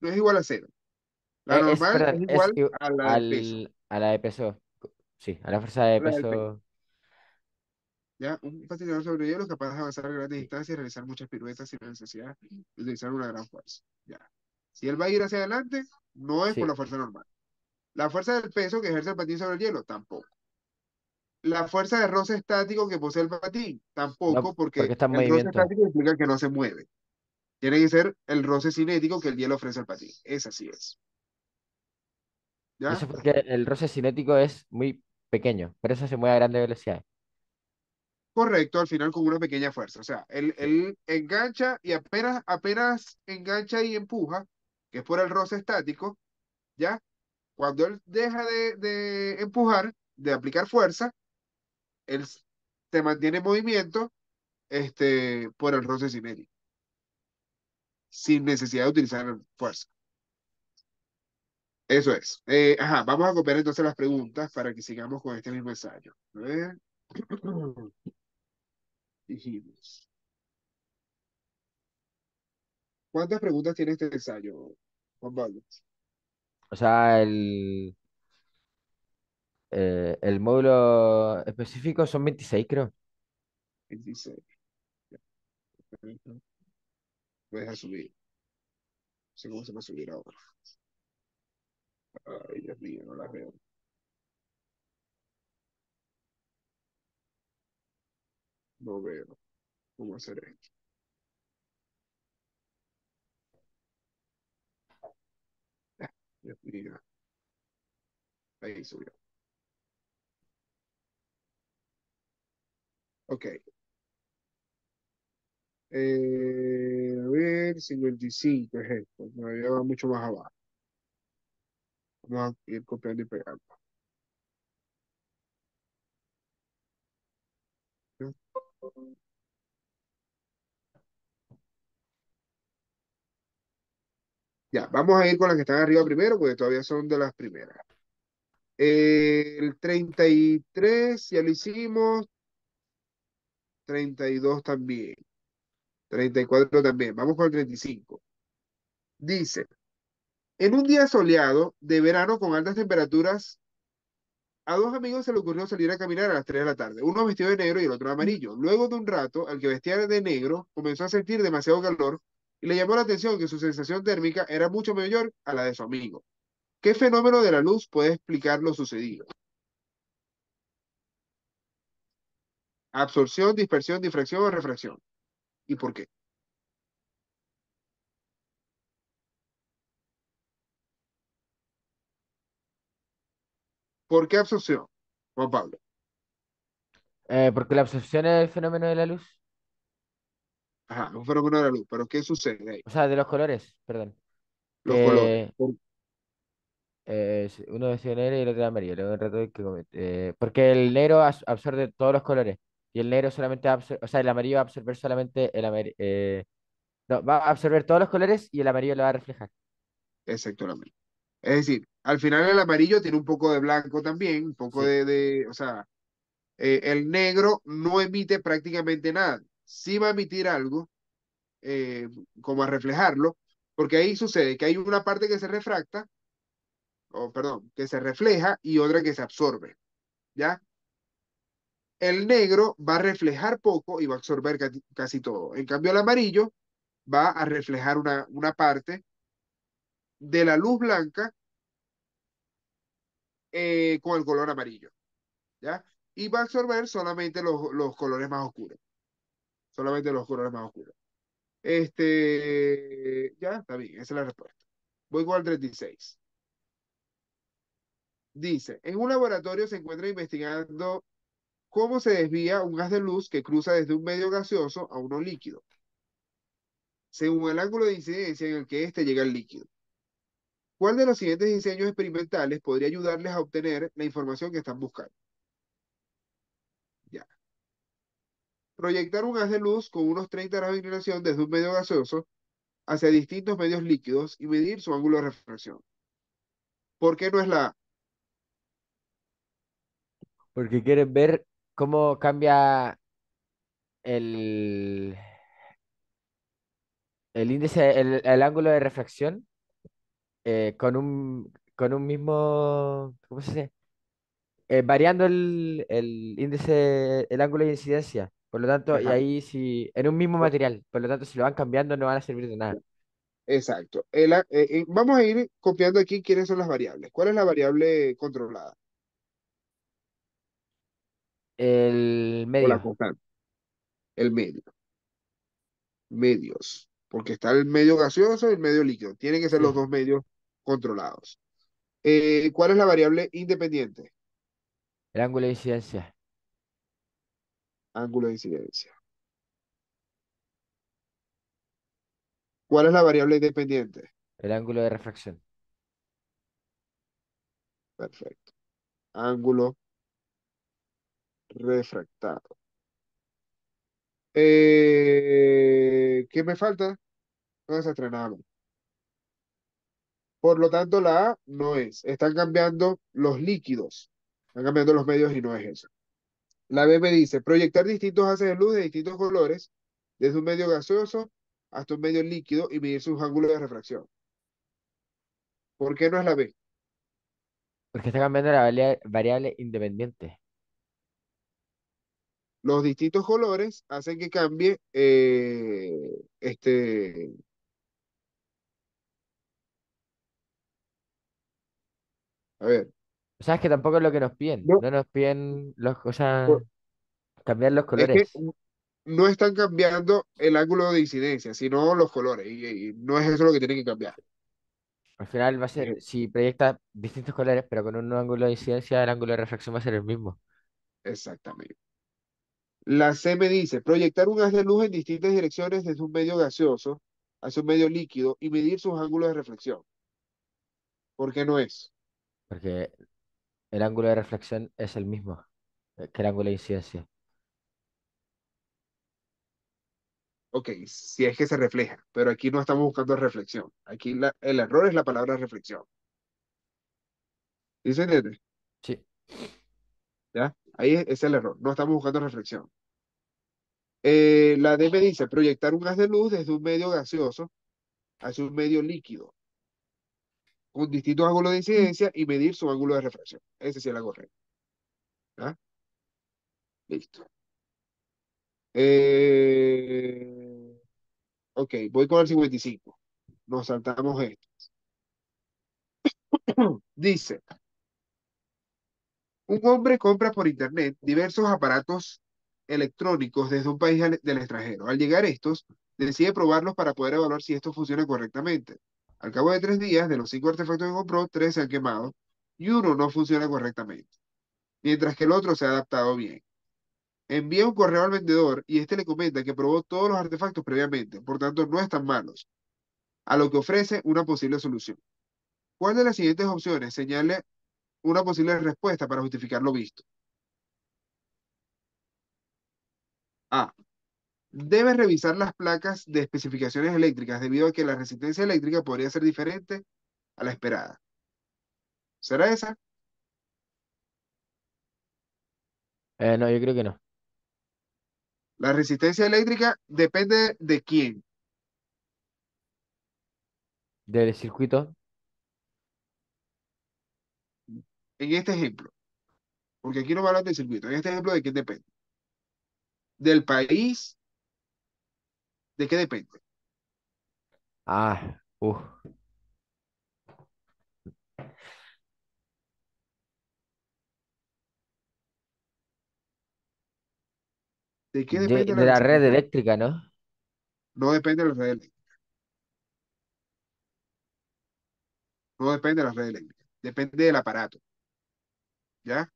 no es igual a cero. La normal Perdón, es igual a la del peso. a la de peso. Sí, a la fuerza de A la del peso. peso. ¿Ya? Un patinador sobre hielo es capaz de avanzar a grandes Sí, distancias y realizar muchas piruetas sin la necesidad de utilizar una gran fuerza. ¿Ya? Si él va a ir hacia adelante, no es por sí. la fuerza normal. La fuerza del peso que ejerce el patín sobre el hielo, tampoco. La fuerza de roce estático que posee el patín, No, tampoco, porque porque está en el roce movimiento. estático implica que no se mueve. Tiene que ser el roce cinético que el hielo ofrece al patín. Esa sí es. Y ¿Ya? eso es porque el roce cinético es muy pequeño, por eso se mueve a grandes velocidades. Correcto, al final con una pequeña fuerza. O sea, Sí. él engancha y apenas engancha y empuja, que es por el roce estático, ¿ya? Cuando él deja de empujar, de aplicar fuerza, él se mantiene en movimiento por el roce cinético, sin necesidad de utilizar fuerza. Eso es. Ajá, vamos a copiar entonces las preguntas para que sigamos con este mismo ensayo. A ver. Dijimos. ¿Cuántas preguntas tiene este ensayo, Juan Pablo? O sea, el módulo específico son 26 creo. 26. Voy a dejar subir. No sé cómo se va a subir ahora. Ay, Dios mío, no las veo. No veo cómo hacer esto. Ah, Dios mío. Ahí subió. Ok. A ver, 55 es esto. Todavía va mucho más abajo. Vamos a ir copiando y pegando. ¿No? Ya, vamos a ir con las que están arriba primero, porque todavía son de las primeras. El 33 ya lo hicimos. 32 también. 34 también. Vamos con el 35. Dice, en un día soleado de verano con altas temperaturas, a dos amigos se le ocurrió salir a caminar a las 3 de la tarde, uno vestido de negro y el otro de amarillo. Luego de un rato, al que vestía de negro comenzó a sentir demasiado calor y le llamó la atención que su sensación térmica era mucho mayor a la de su amigo. ¿Qué fenómeno de la luz puede explicar lo sucedido? Absorción, dispersión, difracción o refracción. ¿Y por qué? ¿Por qué absorción, Juan Pablo? Porque la absorción es el fenómeno de la luz, Ajá, un fenómeno de la luz, pero ¿qué sucede ahí? o sea, de los colores, perdón. Los colores. Que uno es negro y el otro es amarillo. Luego un rato hay que porque el negro absorbe todos los colores y el negro solamente o sea, el amarillo va a absorber solamente el amarillo. No, va a absorber todos los colores y el amarillo lo va a reflejar. Exactamente. Es decir, al final el amarillo tiene un poco de blanco también, un poco Sí, o sea, el negro no emite prácticamente nada. Sí va a emitir algo, como a reflejarlo, porque ahí sucede que hay una parte que se refracta, o perdón, que se refleja y otra que se absorbe, ¿ya? El negro va a reflejar poco y va a absorber casi todo. En cambio, el amarillo va a reflejar una parte de la luz blanca, con el color amarillo, ¿ya? Y va a absorber solamente los colores más oscuros, solamente los colores más oscuros. Ya, está bien, esa es la respuesta. Voy con el 36. Dice, en un laboratorio se encuentra investigando cómo se desvía un haz de luz que cruza desde un medio gaseoso a uno líquido, según el ángulo de incidencia en el que éste llega al líquido. ¿Cuál de los siguientes diseños experimentales podría ayudarles a obtener la información que están buscando? Ya. Proyectar un haz de luz con unos 30 grados de inclinación desde un medio gaseoso hacia distintos medios líquidos y medir su ángulo de refracción. ¿Por qué no es la A? porque quieren ver cómo cambia el, el índice, el ángulo de refracción con un mismo, ¿cómo se dice? Variando el índice, el ángulo de incidencia. Por lo tanto, y Ajá. ahí si, en un mismo material, por lo tanto, si lo van cambiando no van a servir de nada. Exacto. Vamos a ir copiando aquí quiénes son las variables. ¿Cuál es la variable controlada? El O la medio, constante. El medio. Medios. Porque está el medio gaseoso y el medio líquido. Tienen que ser sí, los dos medios controlados. ¿Cuál es la variable independiente? el ángulo de incidencia, Ángulo de incidencia. ¿Cuál es la variable independiente? el ángulo de refracción. Perfecto. Ángulo refractado. ¿Qué me falta? No se estrenamos. Por lo tanto, la A no es. Están cambiando los líquidos. Están cambiando los medios y no es eso. La B me dice, proyectar distintos haces de luz de distintos colores desde un medio gaseoso hasta un medio líquido y medir sus ángulos de refracción. ¿Por qué no es la B? Porque está cambiando la variable independiente. Los distintos colores hacen que cambie, a ver, O sea, es que tampoco es lo que nos piden. no, No nos piden los, o sea, por- cambiar los es que colores. no están cambiando el ángulo de incidencia, sino los colores, y no es eso lo que tienen que cambiar. Al final va a ser, si proyecta distintos colores, pero con un ángulo de incidencia, el ángulo de refracción va a ser el mismo. Exactamente. La C me dice, proyectar un haz de luz en distintas direcciones desde un medio gaseoso hacia un medio líquido y medir sus ángulos de reflexión. ¿Por qué no es? Porque el ángulo de reflexión es el mismo que el ángulo de incidencia. Ok, si es que se refleja, pero aquí no estamos buscando reflexión. Aquí el error es la palabra reflexión. ¿Sí se entiende? Sí. ¿Ya? Ahí es el error. No estamos buscando reflexión. La D me dice, proyectar un haz de luz desde un medio gaseoso hacia un medio líquido con distintos ángulos de incidencia y medir su ángulo de refracción. Ese sí es la correcta. ¿Ya? Listo. Eh, ok, voy con el 55. Nos saltamos esto. Dice, un hombre compra por internet diversos aparatos electrónicos desde un país del extranjero. Al llegar estos, decide probarlos para poder evaluar si esto funciona correctamente. Al cabo de 3 días, de los 5 artefactos que compró, 3 se han quemado y uno no funciona correctamente, mientras que el otro se ha adaptado bien. Envía un correo al vendedor y este le comenta que probó todos los artefactos previamente, por tanto no están malos, a lo que ofrece una posible solución. ¿Cuál de las siguientes opciones señale una posible respuesta para justificar lo visto? A. Debes revisar las placas de especificaciones eléctricas debido a que la resistencia eléctrica podría ser diferente a la esperada. ¿Será esa? No, yo creo que no. La resistencia eléctrica depende de quién. Del circuito. En este ejemplo, porque aquí no va a hablar del circuito, en este ejemplo, ¿de quién depende? ¿Del país? ¿De qué depende? Ah, ¿De qué depende de la la red resistencia eléctrica? eléctrica, ¿no? No depende de la red eléctrica. No depende de la red eléctrica. Depende del aparato, ¿ya?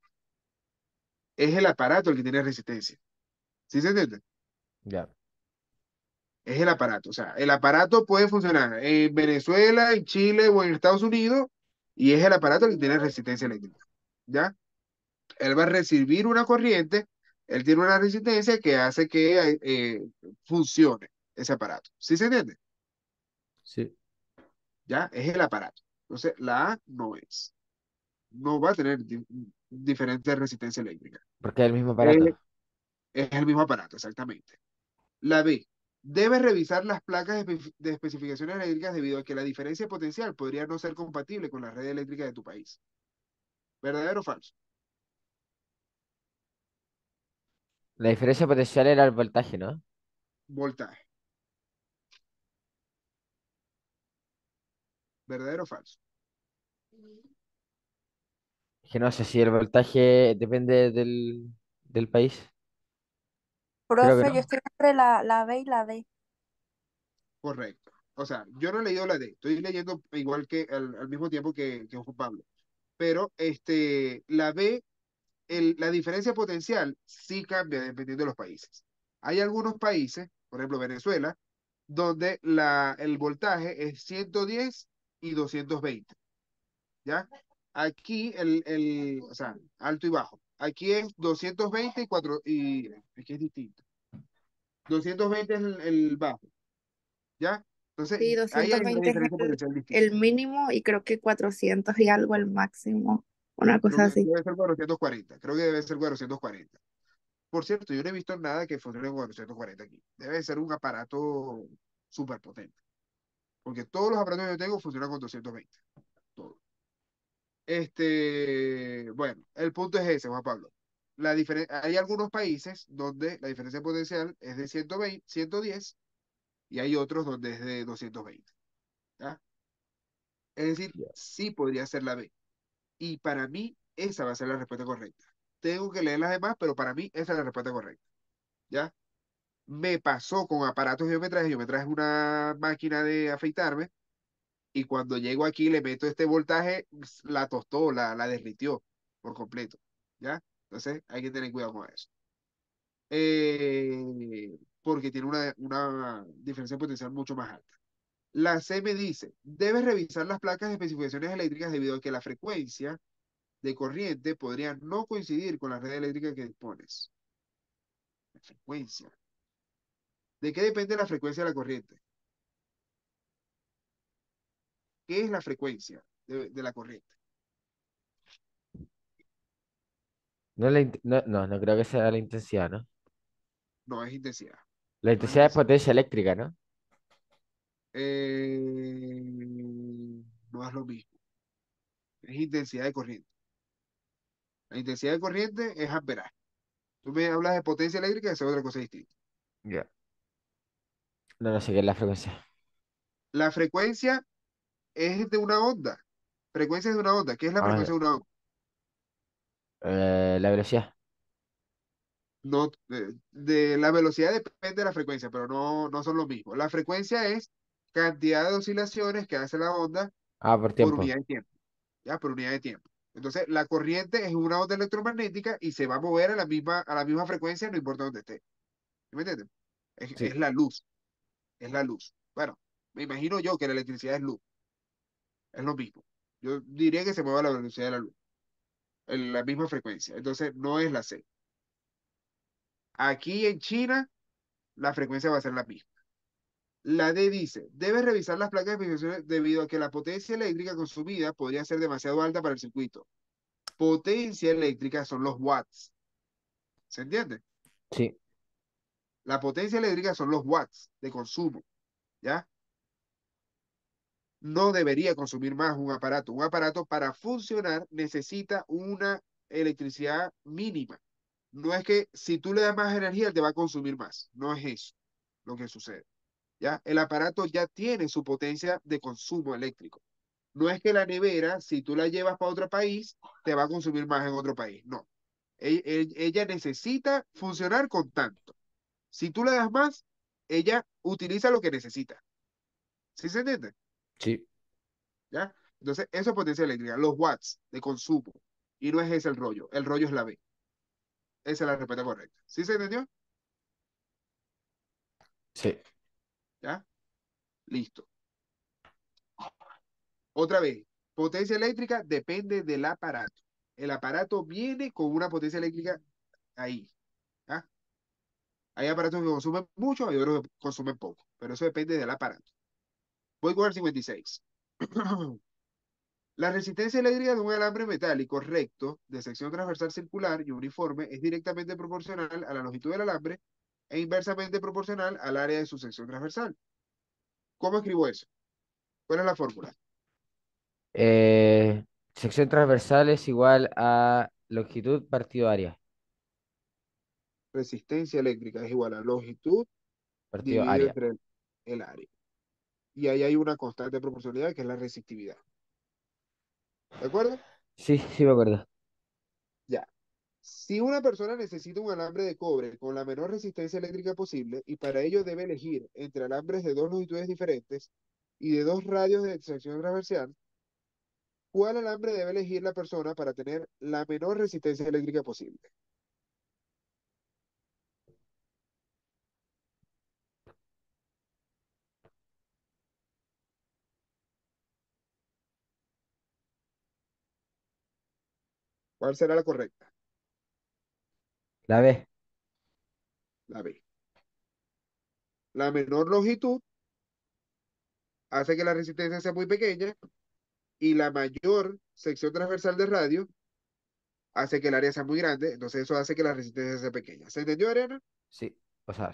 Es el aparato el que tiene resistencia. ¿Sí se entiende? Ya. Es el aparato. O sea, el aparato puede funcionar en Venezuela, en Chile o en Estados Unidos y es el aparato el que tiene resistencia eléctrica, ¿ya? Él va a recibir una corriente, él tiene una resistencia que hace que funcione ese aparato. ¿Sí se entiende? Sí. ¿Ya? Es el aparato. Entonces, la A no es. No va a tener diferente resistencia eléctrica. Porque es el mismo Eh, aparato. es el mismo aparato, exactamente. La B. Debe revisar las placas de especificaciones eléctricas debido a que la diferencia potencial podría no ser compatible con la red eléctrica de tu país. ¿Verdadero o falso? La diferencia potencial era el voltaje, ¿no? Voltaje. ¿Verdadero o falso? Es que no sé si el voltaje depende del país. Creo que Profe, yo no. estoy entre la B y la D. Correcto. O sea, yo no he leído la D, estoy leyendo igual que al mismo tiempo que Juan Pablo. Pero la B, la diferencia potencial sí cambia dependiendo de los países. Hay algunos países, por ejemplo Venezuela, donde el voltaje es 110 y 220, ¿ya? Aquí o sea, alto y bajo. Aquí es 220 y 4, y aquí es distinto. 220 es el bajo, ¿ya? Entonces, Sí, ahí doscientos hay una veinte es diferencia potencial el distinta. mínimo y creo que 400 y algo el máximo, una Creo cosa que así. debe ser 440, creo que debe ser 440. Por cierto, yo no he visto nada que funcione con 440 aquí. Debe ser un aparato súper potente, porque todos los aparatos que yo tengo funcionan con 220. Todos. Bueno, el punto es ese, Juan Pablo. Hay algunos países donde la diferencia potencial es de 120, 110 y hay otros donde es de 220. ¿Ya? Es decir, Ya. sí podría ser la B. Y para mí, esa va a ser la respuesta correcta. Tengo que leer las demás, pero para mí, esa es la respuesta correcta. ¿Ya? Me pasó con aparatos que yo me traje una máquina de afeitarme y cuando llego aquí le meto este voltaje, la tostó, la derritió por completo. ¿Ya? Entonces hay que tener cuidado con eso. Porque tiene una diferencia potencial mucho más alta. La C me dice, debes revisar las placas de especificaciones eléctricas debido a que la frecuencia de corriente podría no coincidir con la red eléctrica que dispones. La frecuencia. ¿De qué depende la frecuencia de la corriente? ¿Qué es la frecuencia de la corriente? No, es la no, no, no creo que sea la intensidad, ¿no? No es intensidad. La No es intensidad es intensidad. potencia eléctrica, ¿no? No es lo mismo. Es intensidad de corriente. La intensidad de corriente es amperaje. Tú me hablas de potencia eléctrica, eso es otra cosa distinta. Ya. No, no sé qué es la frecuencia. La frecuencia es de una onda. Frecuencia de una onda. ¿Qué es la Ah, frecuencia de una onda? la velocidad. No, de la velocidad depende de la frecuencia, pero no son lo mismo. La frecuencia es cantidad de oscilaciones que hace la onda Ah, por por tiempo. unidad de tiempo, ¿ya? Por unidad de tiempo. Entonces, la corriente es una onda electromagnética y se va a mover a la misma frecuencia, no importa dónde esté. ¿Sí ¿Me entiendes? Es Sí, la luz, es la luz. Bueno, me imagino yo que la electricidad es luz, es lo mismo. Yo diría que se mueve a la velocidad de la luz, en la misma frecuencia. Entonces, no es la C. Aquí en China, la frecuencia va a ser la misma. La D dice, debes revisar las placas de fijación debido a que la potencia eléctrica consumida podría ser demasiado alta para el circuito. Potencia eléctrica son los watts. ¿Se entiende? sí, La potencia eléctrica son los watts de consumo, ¿ya? No debería consumir más un aparato. Un aparato para funcionar necesita una electricidad mínima. No es que si tú le das más energía, él te va a consumir más. No es eso lo que sucede, ¿ya? El aparato ya tiene su potencia de consumo eléctrico. No es que la nevera, si tú la llevas para otro país, te va a consumir más en otro país. No. Ella necesita funcionar con tanto. Si tú le das más, ella utiliza lo que necesita. ¿Sí se entiende? sí, ¿Ya? Entonces, eso es potencia eléctrica, los watts de consumo. Y no es ese el rollo es la B. Esa es la respuesta correcta. ¿Sí se entendió? sí. ¿Ya? Listo. Otra vez, potencia eléctrica depende del aparato. El aparato viene con una potencia eléctrica ahí. ¿Ya? Hay aparatos que consumen mucho, hay otros que consumen poco, pero eso depende del aparato. Voy con el 56. La resistencia eléctrica de un alambre metálico recto, de sección transversal circular y uniforme, es directamente proporcional a la longitud del alambre e inversamente proporcional al área de su sección transversal. ¿Cómo escribo eso? ¿Cuál es la fórmula? Eh, sección transversal es igual a longitud partido área. Resistencia eléctrica es igual a longitud Partido dividido área. entre el área. Y ahí hay una constante de proporcionalidad que es la resistividad. ¿De acuerdo? Sí, sí me acuerdo. Ya. Si una persona necesita un alambre de cobre con la menor resistencia eléctrica posible y para ello debe elegir entre alambres de dos longitudes diferentes y de dos radios de sección transversal, ¿cuál alambre debe elegir la persona para tener la menor resistencia eléctrica posible? ¿Cuál será la correcta? La B. La B. La menor longitud hace que la resistencia sea muy pequeña y la mayor sección transversal de radio hace que el área sea muy grande, entonces eso hace que la resistencia sea pequeña. ¿Se entendió, Ariana? Sí. O sea,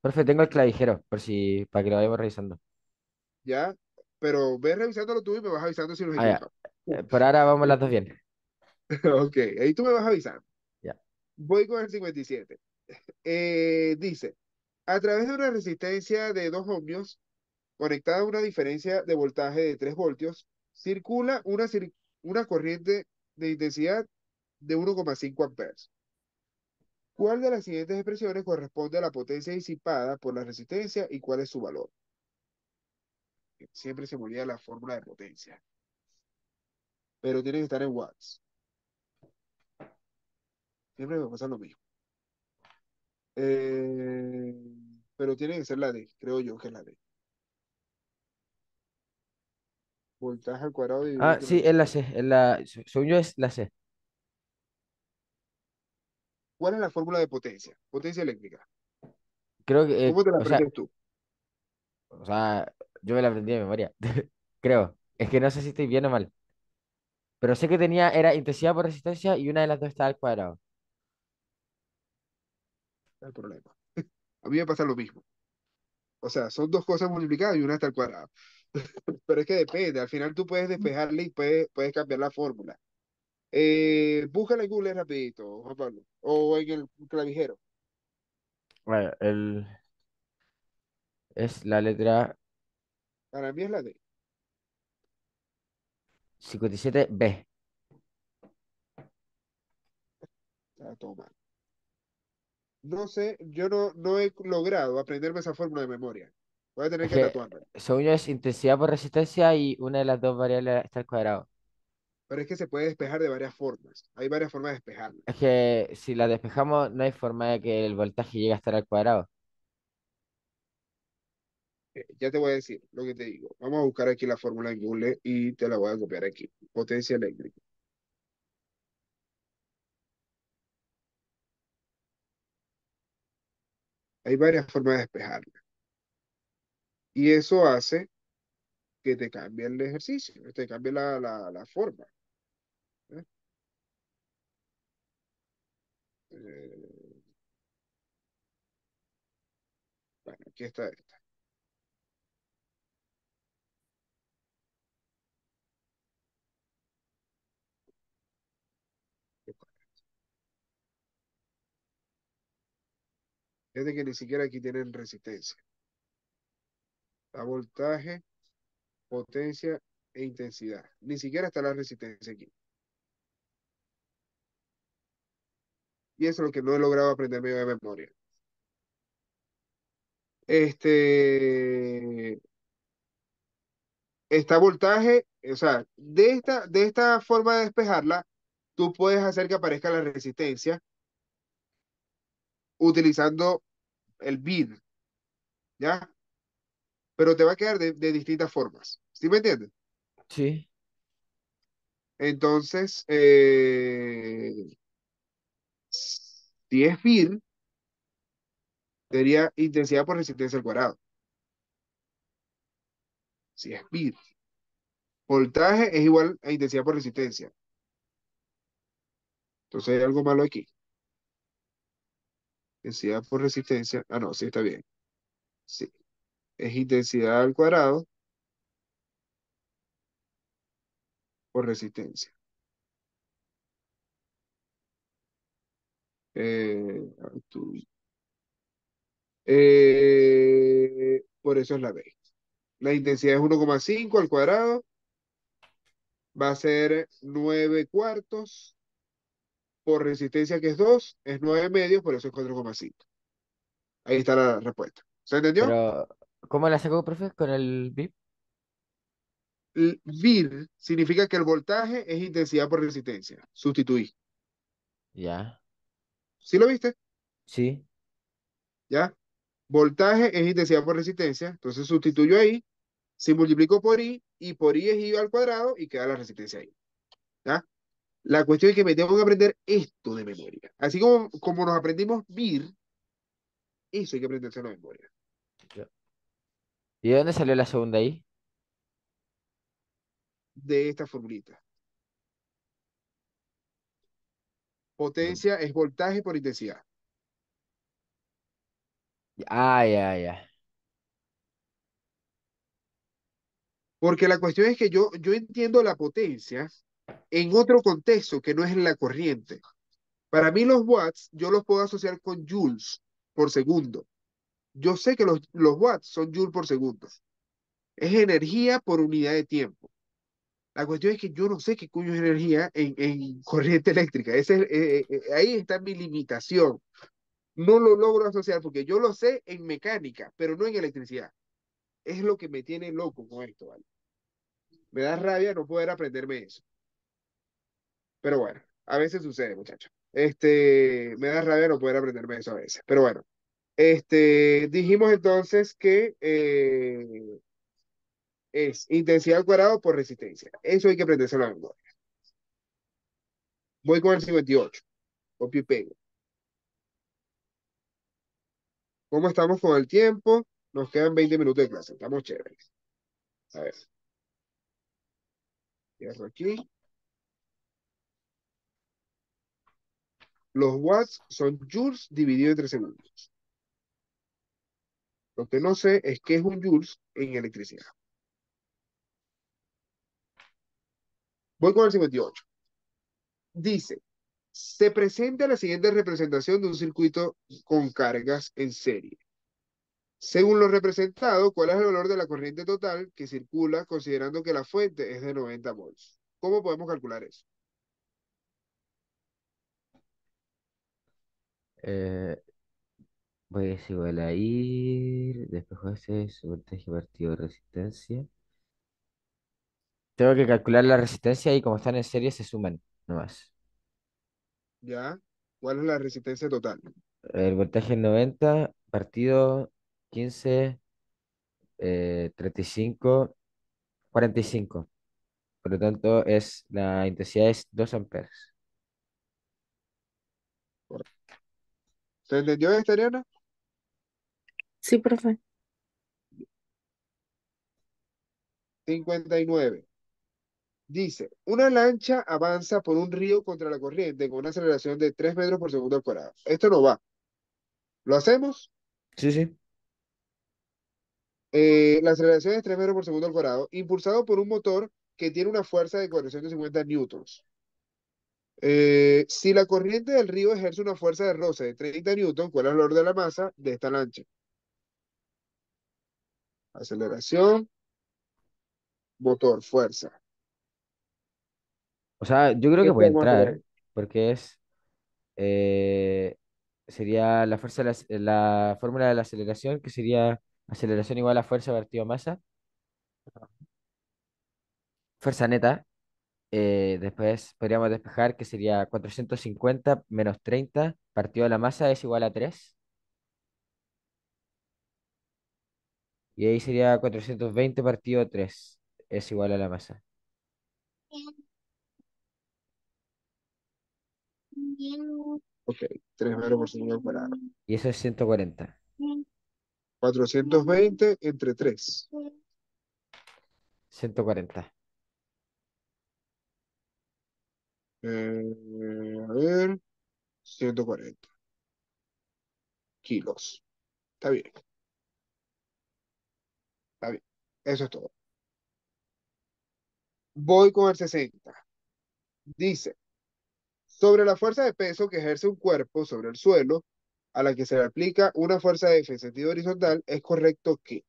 profe, tengo el clavijero, por si, para que lo vayamos revisando. Ya, pero ve revisándolo tú y me vas avisando si nos Ah, ya. equivocamos. Por ahora vamos las dos bien. Ok, ahí tú me vas avisando. Ya. Voy con el 57. Dice, a través de una resistencia de 2 ohmios conectada a una diferencia de voltaje de 3 voltios, circula una corriente de intensidad de 1,5 amperes. ¿Cuál de las siguientes expresiones corresponde a la potencia disipada por la resistencia y cuál es su valor? Siempre se me olvida la fórmula de potencia, pero tiene que estar en watts. Siempre me pasa lo mismo. Eh, pero tiene que ser la D, creo yo que es la D. Voltaje al cuadrado dividido Ah, entre sí, es la resistencia. C. Es la, según yo es la C. ¿Cuál es la fórmula de potencia? Potencia eléctrica. Creo que, ¿Cómo te la aprendes tú? o sea, yo me la aprendí de memoria. Creo. Es que no sé si estoy bien o mal. Pero sé que tenía, era intensidad por resistencia y una de las dos estaba al cuadrado. No hay problema. A mí me pasa lo mismo. O sea, son dos cosas multiplicadas y una está al cuadrado. Pero es que depende. Al final tú puedes despejarle y puedes cambiar la fórmula. Búscala en Google rapidito, Juan Pablo. O en el clavijero. Bueno, es la letra. Para mí es la D. 57B. Está todo mal. No sé, yo no he logrado aprenderme esa fórmula de memoria. Voy a tener Es que que, tatuarme. según yo, es intensidad por resistencia y una de las dos variables está al cuadrado. Pero es que se puede despejar de varias formas. Hay varias formas de despejarla. Es que si la despejamos, no hay forma de que el voltaje llegue a estar al cuadrado. Ya te voy a decir lo que te digo. Vamos a buscar aquí la fórmula en Google y te la voy a copiar aquí. Potencia eléctrica. Hay varias formas de despejarla. Y eso hace que te cambie el ejercicio, te cambie la forma. ¿Eh? Eh, bueno, aquí está esta. Fíjate que ni siquiera aquí tienen resistencia. Da voltaje, potencia e intensidad. Ni siquiera está la resistencia aquí. Y eso es lo que no he logrado aprenderme de memoria. Este, está voltaje, o sea, de esta forma de despejarla, tú puedes hacer que aparezca la resistencia utilizando el bid, ¿ya? Pero te va a quedar de distintas formas. ¿Sí me entiendes? Sí. Entonces, si es bid, sería intensidad por resistencia al cuadrado. Si es bid. Voltaje es igual a intensidad por resistencia. Entonces hay algo malo aquí. Intensidad por resistencia. Ah, no, sí está bien. Sí. Es intensidad al cuadrado por resistencia. Tú- por eso es la B. La intensidad es 1,5 al cuadrado. Va a ser 9 cuartos por resistencia que es 2. Es 9 medios, por eso es 4,5. Ahí está la respuesta. ¿Se entendió? Pero, ¿cómo la sacó, profe? ¿Con el VIP? VIR significa que el voltaje es intensidad por resistencia. Sustituí. Ya. ¿Sí lo viste? Sí. ¿Ya? Voltaje es intensidad por resistencia. Entonces sustituyo ahí. Si multiplico por I, y por I es I al cuadrado y queda la resistencia ahí. ¿Ya? La cuestión es que me tengo que aprender esto de memoria. Así como nos aprendimos VIR, eso hay que aprenderse de memoria. Ya. ¿Y de dónde salió la segunda ahí? De esta formulita. No. Potencia es voltaje por intensidad. Ah, ya, ya. Porque la cuestión es que yo entiendo la potencia en otro contexto que no es en la corriente. Para mí los watts yo los puedo asociar con joules por segundo. Yo sé que los watts son joules por segundo. Es energía por unidad de tiempo. La cuestión es que yo no sé qué coño es energía en corriente eléctrica. Ahí está mi limitación. No lo logro asociar porque yo lo sé en mecánica, pero no en electricidad. Es lo que me tiene loco con esto, ¿vale? Me da rabia no poder aprenderme eso. Pero bueno, a veces sucede, muchachos. Me da rabia no poder aprenderme eso a veces. Pero bueno, dijimos entonces que es intensidad al cuadrado por resistencia. Eso hay que aprenderse la memoria. Voy con el 58. Copio y pego. ¿Cómo estamos con el tiempo? Nos quedan 20 minutos de clase. Estamos chéveres. A ver, cierro aquí. Los watts son joules dividido entre segundos. Lo que no sé es qué es un joules en electricidad. Voy con el 58. Dice, se presenta la siguiente representación de un circuito con cargas en serie. Según lo representado, ¿cuál es el valor de la corriente total que circula considerando que la fuente es de 90 volts? ¿Cómo podemos calcular eso? Eh, Voy a decir, igual a ir, despejo ese, su voltaje partido de resistencia. Tengo que calcular la resistencia y como están en serie se suman nomás. ¿Ya? ¿Cuál es la resistencia total? El voltaje es 90, partido 15, 35, 45. Por lo tanto, la intensidad es 2 amperes. ¿Se entendió esta, Ariana? Sí, profe. 59. Dice, una lancha avanza por un río contra la corriente con una aceleración de 3 metros por segundo al cuadrado. Esto no va. ¿Lo hacemos? Sí, sí. La aceleración es 3 metros por segundo al cuadrado, impulsado por un motor que tiene una fuerza de 450 newtons. Si la corriente del río ejerce una fuerza de roce de 30 newtons, ¿cuál es el valor de la masa de esta lancha? Aceleración, motor, fuerza. O sea, yo creo ¿Qué que puede podemos hacer entrar ahí? porque eh, sería la fuerza la fórmula de la aceleración, que sería aceleración igual a fuerza partido masa, fuerza neta. Después podríamos despejar que sería 450 menos 30 partido de la masa es igual a 3. Y ahí sería 420 partido 3 es igual a la masa. Ok, 3 metros por segundo al cuadrado. Y eso es 140. 420 entre 3. 140. A ver, 140 kilos. Está bien, está bien. Eso es todo. Voy con el 60. Dice, sobre la fuerza de peso que ejerce un cuerpo sobre el suelo, a la que se le aplica una fuerza F en sentido horizontal, es correcto que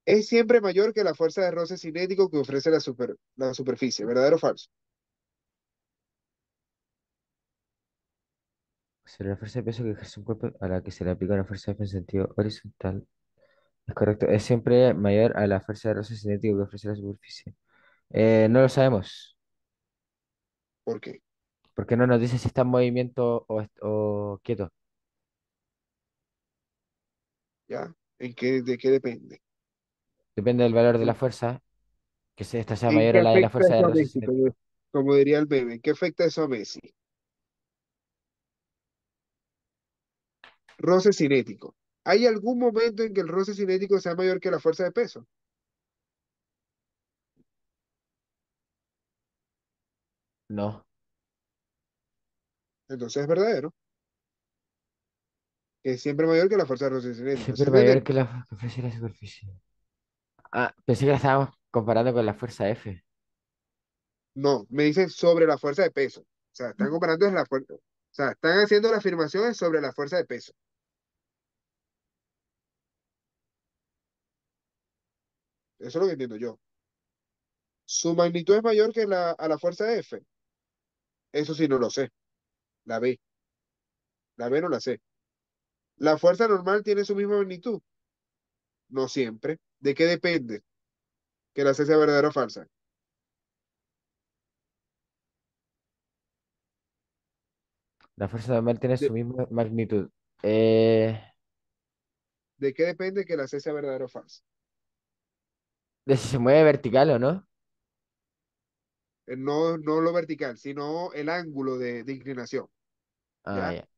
es siempre mayor que la fuerza de roce cinético que ofrece la superficie. ¿Verdadero o falso? Sobre la fuerza de peso que ejerce un cuerpo a la que se le aplica una fuerza F en sentido horizontal. Es correcto. Es siempre mayor a la fuerza de roce cinético que ofrece la superficie. No lo sabemos. ¿Por qué? Porque no nos dice si está en movimiento o quieto. ¿Ya? ¿De qué depende? Depende del valor de la fuerza, que esta sea ¿En mayor qué a la de la afecta fuerza de eso a roce Messi? cinético. Como diría el meme, ¿en qué afecta eso a Messi? Roce cinético. ¿Hay algún momento en que el roce cinético sea mayor que la fuerza de peso? No. Entonces es verdadero, que es siempre mayor que la fuerza de roce cinético. ¿Sí Siempre entiendes? mayor que la que ofrece la superficie. Ah, pensé que la estábamos comparando con la fuerza F. No, me dicen sobre la fuerza de peso. O sea, están comparando es la fuerza. O sea, están haciendo la afirmación sobre la fuerza de peso. Eso es lo que entiendo yo. Su magnitud es mayor que a la fuerza F. Eso sí no lo sé. La B. La B no la sé. ¿La fuerza normal tiene su misma magnitud? No siempre. ¿De qué depende que la C sea verdadera o falsa? La fuerza normal tiene su ¿De, misma magnitud. Eh, de qué depende que la C sea verdadera o falsa? de si se mueve vertical o no. No, no lo vertical, sino el ángulo de inclinación. Ah, ¿Ya? ya.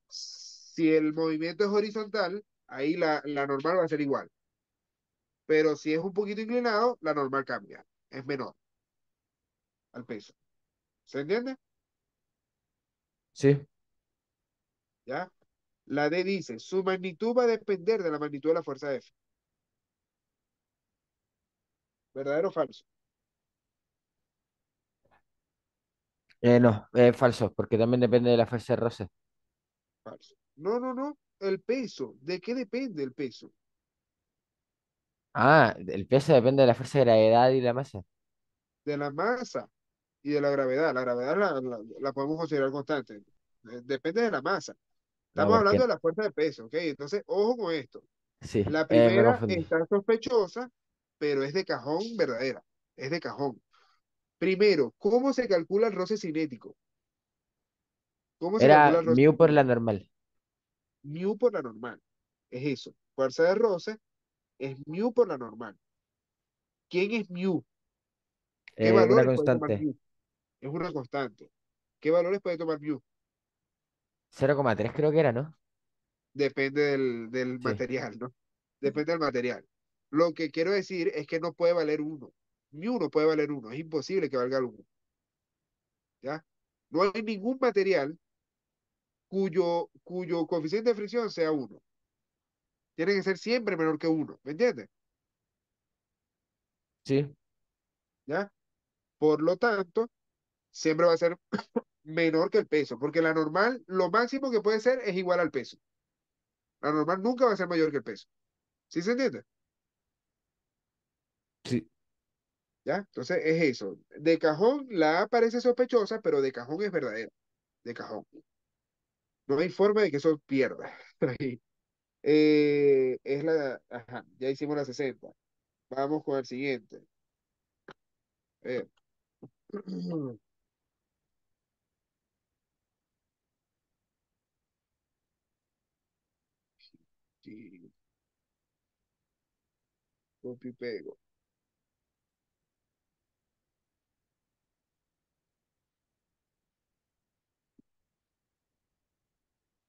Si el movimiento es horizontal, ahí la normal va a ser igual. Pero si es un poquito inclinado, la normal cambia. Es menor al peso. ¿Se entiende? Sí. ¿Ya? La D dice, su magnitud va a depender de la magnitud de la fuerza F. ¿Verdadero o falso? No, falso, porque también depende de la fuerza de roce. Falso. No, no, no. El peso. ¿De qué depende el peso? Ah, el peso depende de la fuerza de gravedad y la masa. De la masa y de la gravedad. La gravedad la podemos considerar constante. Depende de la masa. No, Estamos hablando porque de la fuerza de peso, ¿ok? Entonces, ojo con esto. sí, La me primera confundí. está sospechosa, pero es de cajón verdadera. Es de cajón. Primero, ¿cómo se calcula el roce cinético? ¿Cómo se calcula Era el roce mu por la cinético? normal. Mu por la normal. Es eso. Fuerza de roce es mu por la normal. ¿Quién es mu? ¿Qué Una valores puede tomar constante. mu? Es una constante. ¿Qué valores puede tomar mu? 0,3 creo que era, ¿no? Depende del Sí, material, ¿no? Depende del material. Lo que quiero decir es que no puede valer uno. Mu no puede valer uno. Es imposible que valga el uno. ¿Ya? No hay ningún material cuyo coeficiente de fricción sea uno. Tiene que ser siempre menor que uno. ¿Me entiendes? sí, ¿Ya? Por lo tanto, siempre va a ser menor que el peso, porque la normal, lo máximo que puede ser es igual al peso. La normal nunca va a ser mayor que el peso. ¿Sí se entiende? sí. ¿Ya? Entonces es eso. De cajón, la A parece sospechosa, pero de cajón es verdadera. De cajón. No hay forma de que eso pierda. Es la. Ajá, ya hicimos la 60. Vamos con el siguiente. A ver. Sí, copio y pego.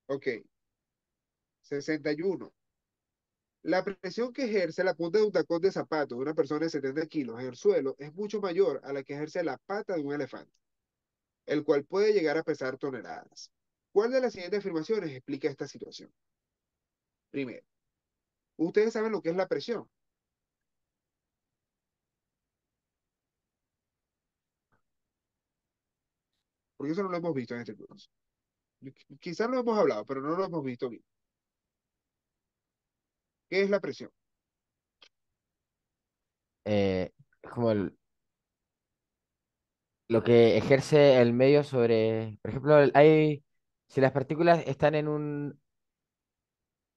Ok, 61. La presión que ejerce la punta de un tacón de zapato de una persona de 70 kilos en el suelo es mucho mayor a la que ejerce la pata de un elefante, el cual puede llegar a pesar toneladas. ¿Cuál de las siguientes afirmaciones explica esta situación? Primero, ustedes saben lo que es la presión, porque eso no lo hemos visto en este curso. Quizás lo hemos hablado, pero no lo hemos visto bien. ¿Qué es la presión? Es como lo que ejerce el medio sobre, por ejemplo, si las partículas están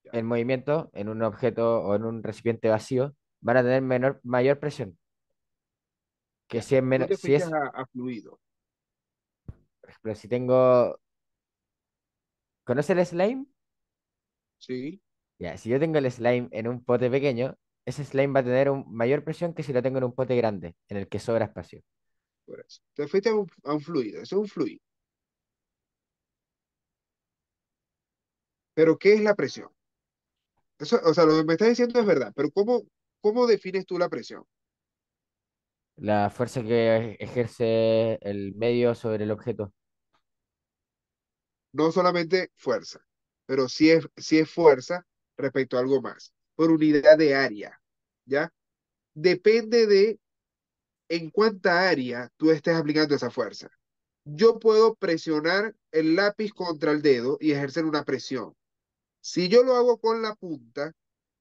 Ya, en movimiento, en un objeto o en un recipiente vacío, van a tener mayor presión. Que ya. si es Tú menos, te fuiste a fluido, por ejemplo, si tengo, ¿conoce el slime? ¿sí? Ya, si yo tengo el slime en un pote pequeño, ese slime va a tener mayor presión que si lo tengo en un pote grande, en el que sobra espacio. Por eso. Te fuiste a un fluido, eso es un fluido. Pero ¿qué es la presión? Eso, o sea, lo que me estás diciendo es verdad, pero ¿cómo defines tú la presión? La fuerza que ejerce el medio sobre el objeto. No solamente fuerza, pero sí es fuerza respecto a algo más, por unidad de área, ¿ya? Depende de en cuánta área tú estés aplicando esa fuerza. Yo puedo presionar el lápiz contra el dedo y ejercer una presión. Si yo lo hago con la punta,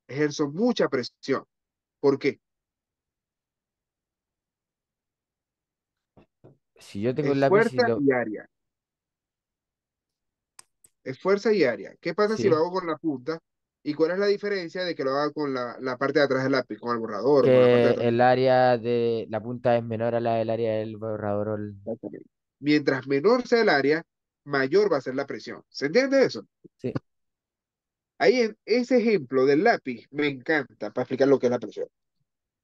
ejerzo mucha presión. ¿Por qué? Si yo tengo un Es lápiz y fuerza lo... y área. Es fuerza y área. ¿Qué pasa si lo Sí, hago con la punta? ¿Y cuál es la diferencia de que lo haga con la parte de atrás del lápiz, con el borrador o con la parte de que atrás el del lápiz? área de la punta es menor a la del área del borrador. Exactamente. Mientras menor sea el área, mayor va a ser la presión. ¿Se entiende eso? Sí, Ahí en ese ejemplo del lápiz me encanta para explicar lo que es la presión.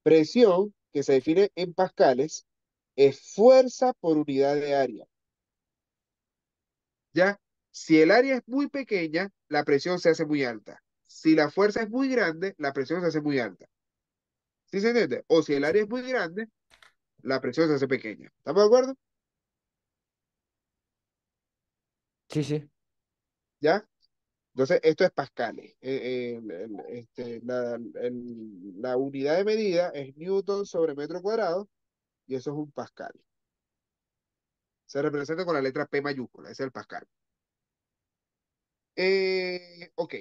Presión, que se define en pascales, es fuerza por unidad de área. ¿Ya? Si el área es muy pequeña, la presión se hace muy alta. Si la fuerza es muy grande, la presión se hace muy alta. ¿Sí se entiende? O si el sí, área es muy grande, la presión se hace pequeña. ¿Estamos de acuerdo? sí, sí. ¿Ya? Entonces, esto es pascales. La unidad de medida es newton sobre metro cuadrado y eso es un pascal. Se representa con la letra P mayúscula, ese es el pascal. Ok,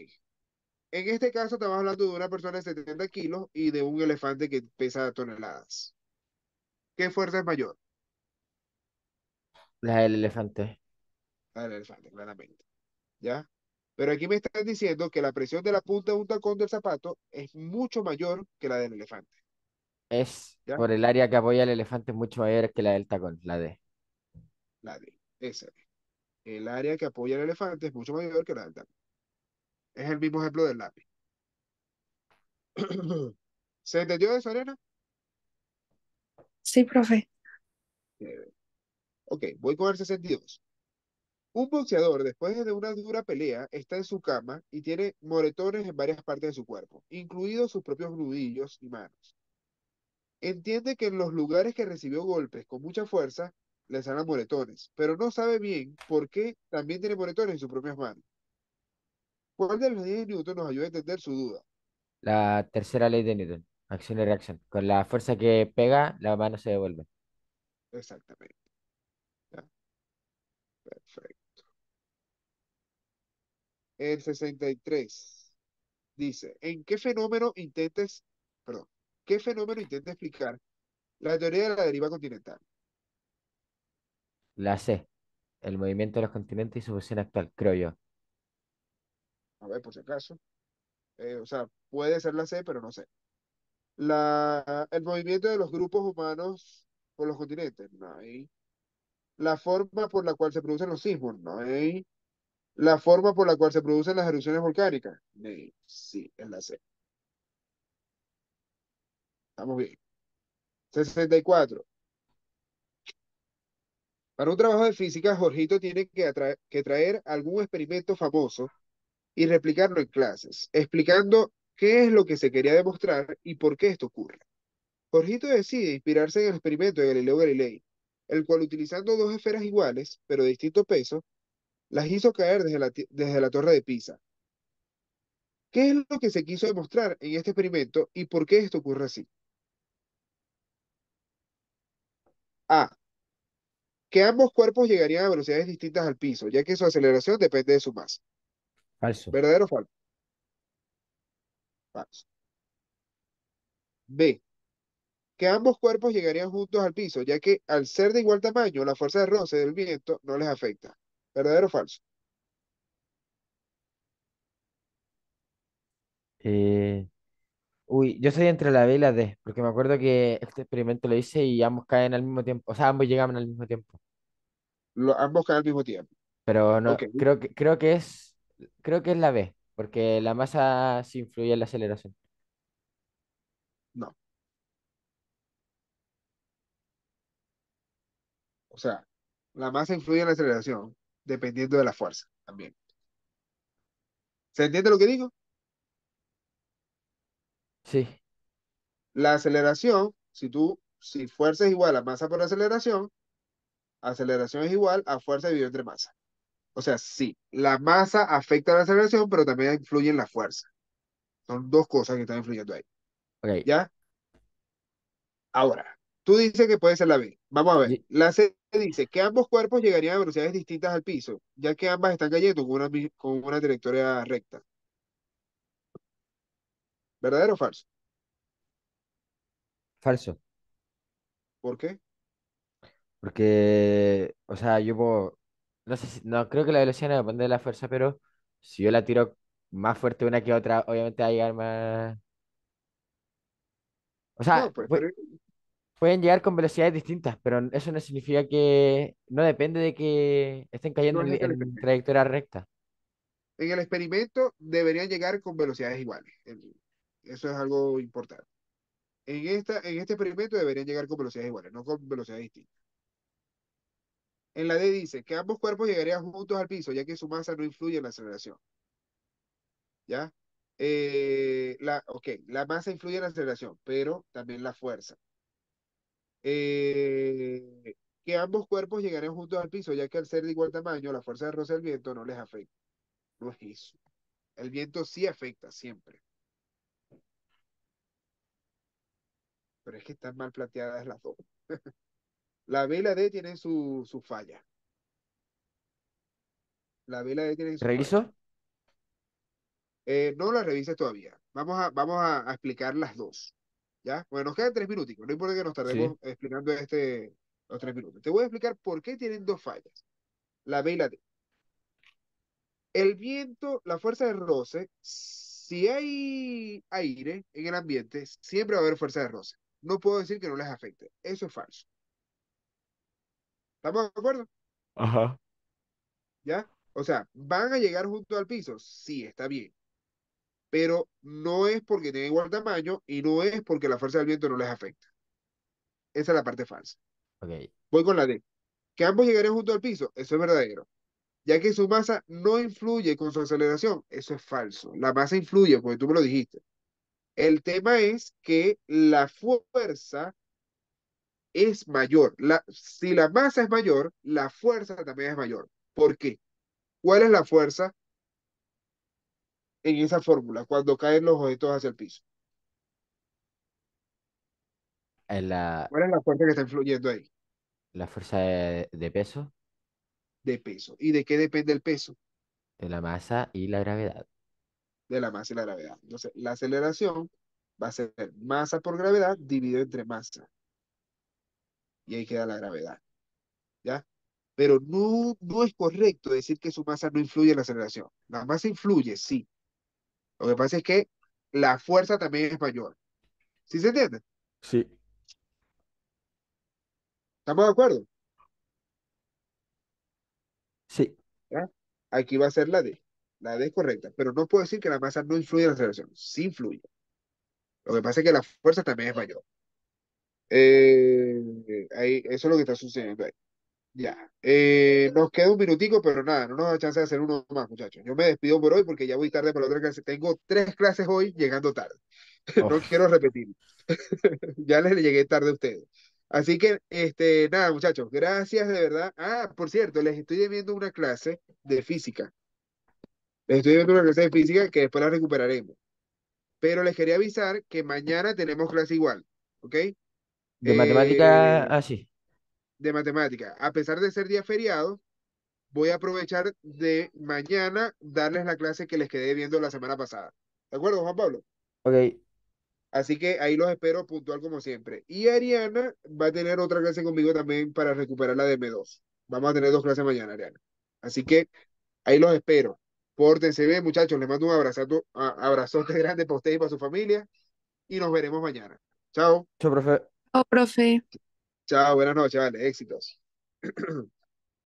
En este caso estamos hablando de una persona de 70 kilos y de un elefante que pesa toneladas. ¿Qué fuerza es mayor? La del elefante. La del elefante, claramente. ¿Ya? Pero aquí me están diciendo que la presión de la punta de un tacón del zapato es mucho mayor que la del elefante. Es ¿Ya? por el área que apoya el elefante es mucho mayor que la del tacón, la D. La D. Esa es. El área que apoya el elefante es mucho mayor que la del tacón. Es el mismo ejemplo del lápiz. ¿Se entendió eso, Arena? Sí, profe. Ok, voy con el 62. Un boxeador, después de una dura pelea, está en su cama y tiene moretones en varias partes de su cuerpo, incluidos sus propios nudillos y manos. Entiende que en los lugares que recibió golpes con mucha fuerza, le salen moretones, pero no sabe bien por qué también tiene moretones en sus propias manos. ¿Cuál de los 10 minutos nos ayuda a entender su duda? La tercera ley de Newton, acción y reacción. Con la fuerza que pega, la mano se devuelve. Exactamente. Ya, perfecto. El 63 dice, perdón, ¿qué fenómeno intenta explicar la teoría de la deriva continental? La C, el movimiento de los continentes y su posición actual, creo yo. A ver, por si acaso. O sea, puede ser la C, pero no sé. El movimiento de los grupos humanos por los continentes, no hay. La forma por la cual se producen los sismos, no hay. La forma por la cual se producen las erupciones volcánicas, no hay. Sí, es la C. Estamos bien. 64. Para un trabajo de física, Jorgito tiene que traer algún experimento famoso y replicarlo en clases, explicando qué es lo que se quería demostrar y por qué esto ocurre. Jorgito decide inspirarse en el experimento de Galileo Galilei, el cual utilizando dos esferas iguales, pero de distinto peso, las hizo caer desde la torre de Pisa. ¿Qué es lo que se quiso demostrar en este experimento y por qué esto ocurre así? A. Que ambos cuerpos llegarían a velocidades distintas al piso, ya que su aceleración depende de su masa. Falso. ¿Verdadero o falso? Falso. B. Que ambos cuerpos llegarían juntos al piso, ya que al ser de igual tamaño, la fuerza de roce del viento no les afecta. ¿Verdadero o falso? Eh, Uy, yo soy entre la B y la D, porque me acuerdo que este experimento lo hice y ambos caen al mismo tiempo, o sea, ambos llegaban al mismo tiempo. Ambos caen al mismo tiempo. Pero Ok, no, creo que es la B, porque la masa sí influye en la aceleración. no. O sea, la masa influye en la aceleración, dependiendo de la fuerza también. ¿Se entiende lo que digo? Sí, La aceleración, si fuerza es igual a masa por aceleración es igual a fuerza dividido entre masa. O sea, sí, la masa afecta a la aceleración, pero también influye en la fuerza. Son dos cosas que están influyendo ahí. ok. ¿Ya? Ahora, tú dices que puede ser la B. Vamos a ver. Y- La C dice que ambos cuerpos llegarían a velocidades distintas al piso, ya que ambas están cayendo con una trayectoria recta. ¿Verdadero o falso? Falso, ¿Por qué? porque, o sea, yo puedo, no sé si, no, creo que la velocidad no depende de la fuerza, pero si yo la tiro más fuerte una que otra, obviamente va a llegar más, o sea, No, pues, pero pueden llegar con velocidades distintas, pero eso no significa que no depende de que estén cayendo no es en el en experimento. trayectoria recta. En el experimento deberían llegar con velocidades iguales. Eso es algo importante. En este experimento deberían llegar con velocidades iguales, no con velocidades distintas. En la D dice que ambos cuerpos llegarían juntos al piso, ya que su masa no influye en la aceleración. ¿Ya? Ok, la masa influye en la aceleración, pero también la fuerza. Eh, que ambos cuerpos llegarían juntos al piso, ya que al ser de igual tamaño, la fuerza de roce del viento no les afecta. No es eso. El viento sí afecta siempre, pero es que están mal planteadas las dos. La B y la D tienen su falla. La B y la D tienen su falla. ¿Reviso? No las revises todavía. Vamos a explicar las dos. ¿Ya? Bueno, nos quedan 3 minuticos. No importa que nos Sí. tardemos explicando los 3 minutos. Te voy a explicar por qué tienen dos fallas. La B y la D. El viento, la fuerza de roce, si hay aire en el ambiente, siempre va a haber fuerza de roce. No puedo decir que no les afecte. Eso es falso. ¿Estamos de acuerdo? Ajá. ¿Ya? O sea, ¿van a llegar junto al piso? Sí, está bien. Pero no es porque tengan igual tamaño y no es porque la fuerza del viento no les afecta. Esa es la parte falsa. Ok. Voy con la D. Que ambos llegarían junto al piso. Eso es verdadero. Ya que su masa no influye con su aceleración. Eso es falso. La masa influye, porque tú me lo dijiste. El tema es que la fuerza es mayor. Si la masa es mayor, la fuerza también es mayor. ¿Por qué? ¿Cuál es la fuerza en esa fórmula cuando caen los objetos hacia el piso? En ¿Cuál es la fuerza que está influyendo ahí? la fuerza de peso, De peso. ¿Y de qué depende el peso? de la masa y la gravedad. De la masa y la gravedad. Entonces, la aceleración va a ser masa por gravedad dividido entre masa. Y ahí queda la gravedad. ¿Ya? Pero no es correcto decir que su masa no influye en la aceleración. La masa influye, sí. Lo que pasa es que la fuerza también es mayor. ¿Sí se entiende? Sí. ¿Estamos de acuerdo? Sí. ¿Ya? Aquí va a ser la D. La D es correcta, pero no puedo decir que la masa no influye en la aceleración. Sí influye. Lo que pasa es que la fuerza también es mayor. Eso es lo que está sucediendo ahí. Ya. Nos queda un minutico, pero nada, no nos da chance de hacer uno más, muchachos. Yo me despido por hoy porque ya voy tarde para la otra clase. Tengo 3 clases hoy llegando tarde. No Uf. quiero repetir. Ya les llegué tarde a ustedes. Así que, nada, muchachos, gracias de verdad. Ah, por cierto, les estoy debiendo una clase de física. Les estoy debiendo una clase de física que después la recuperaremos. Pero les quería avisar que mañana tenemos clase igual, ¿ok? De matemática, Eh, así. de matemática. A pesar de ser día feriado, voy a aprovechar de mañana darles la clase que les quedé viendo la semana pasada. ¿De acuerdo, Juan Pablo? Ok. Así que ahí los espero puntual como siempre. Y Ariana va a tener otra clase conmigo también para recuperar la de M2. Vamos a tener 2 clases mañana, Ariana. Así que ahí los espero. Pórtense bien, muchachos. Les mando un abrazote grande para ustedes y para su familia. Y nos veremos mañana. Chao. Chao, profe. Oh, profe. Chao, buenas noches, vale. Éxitos.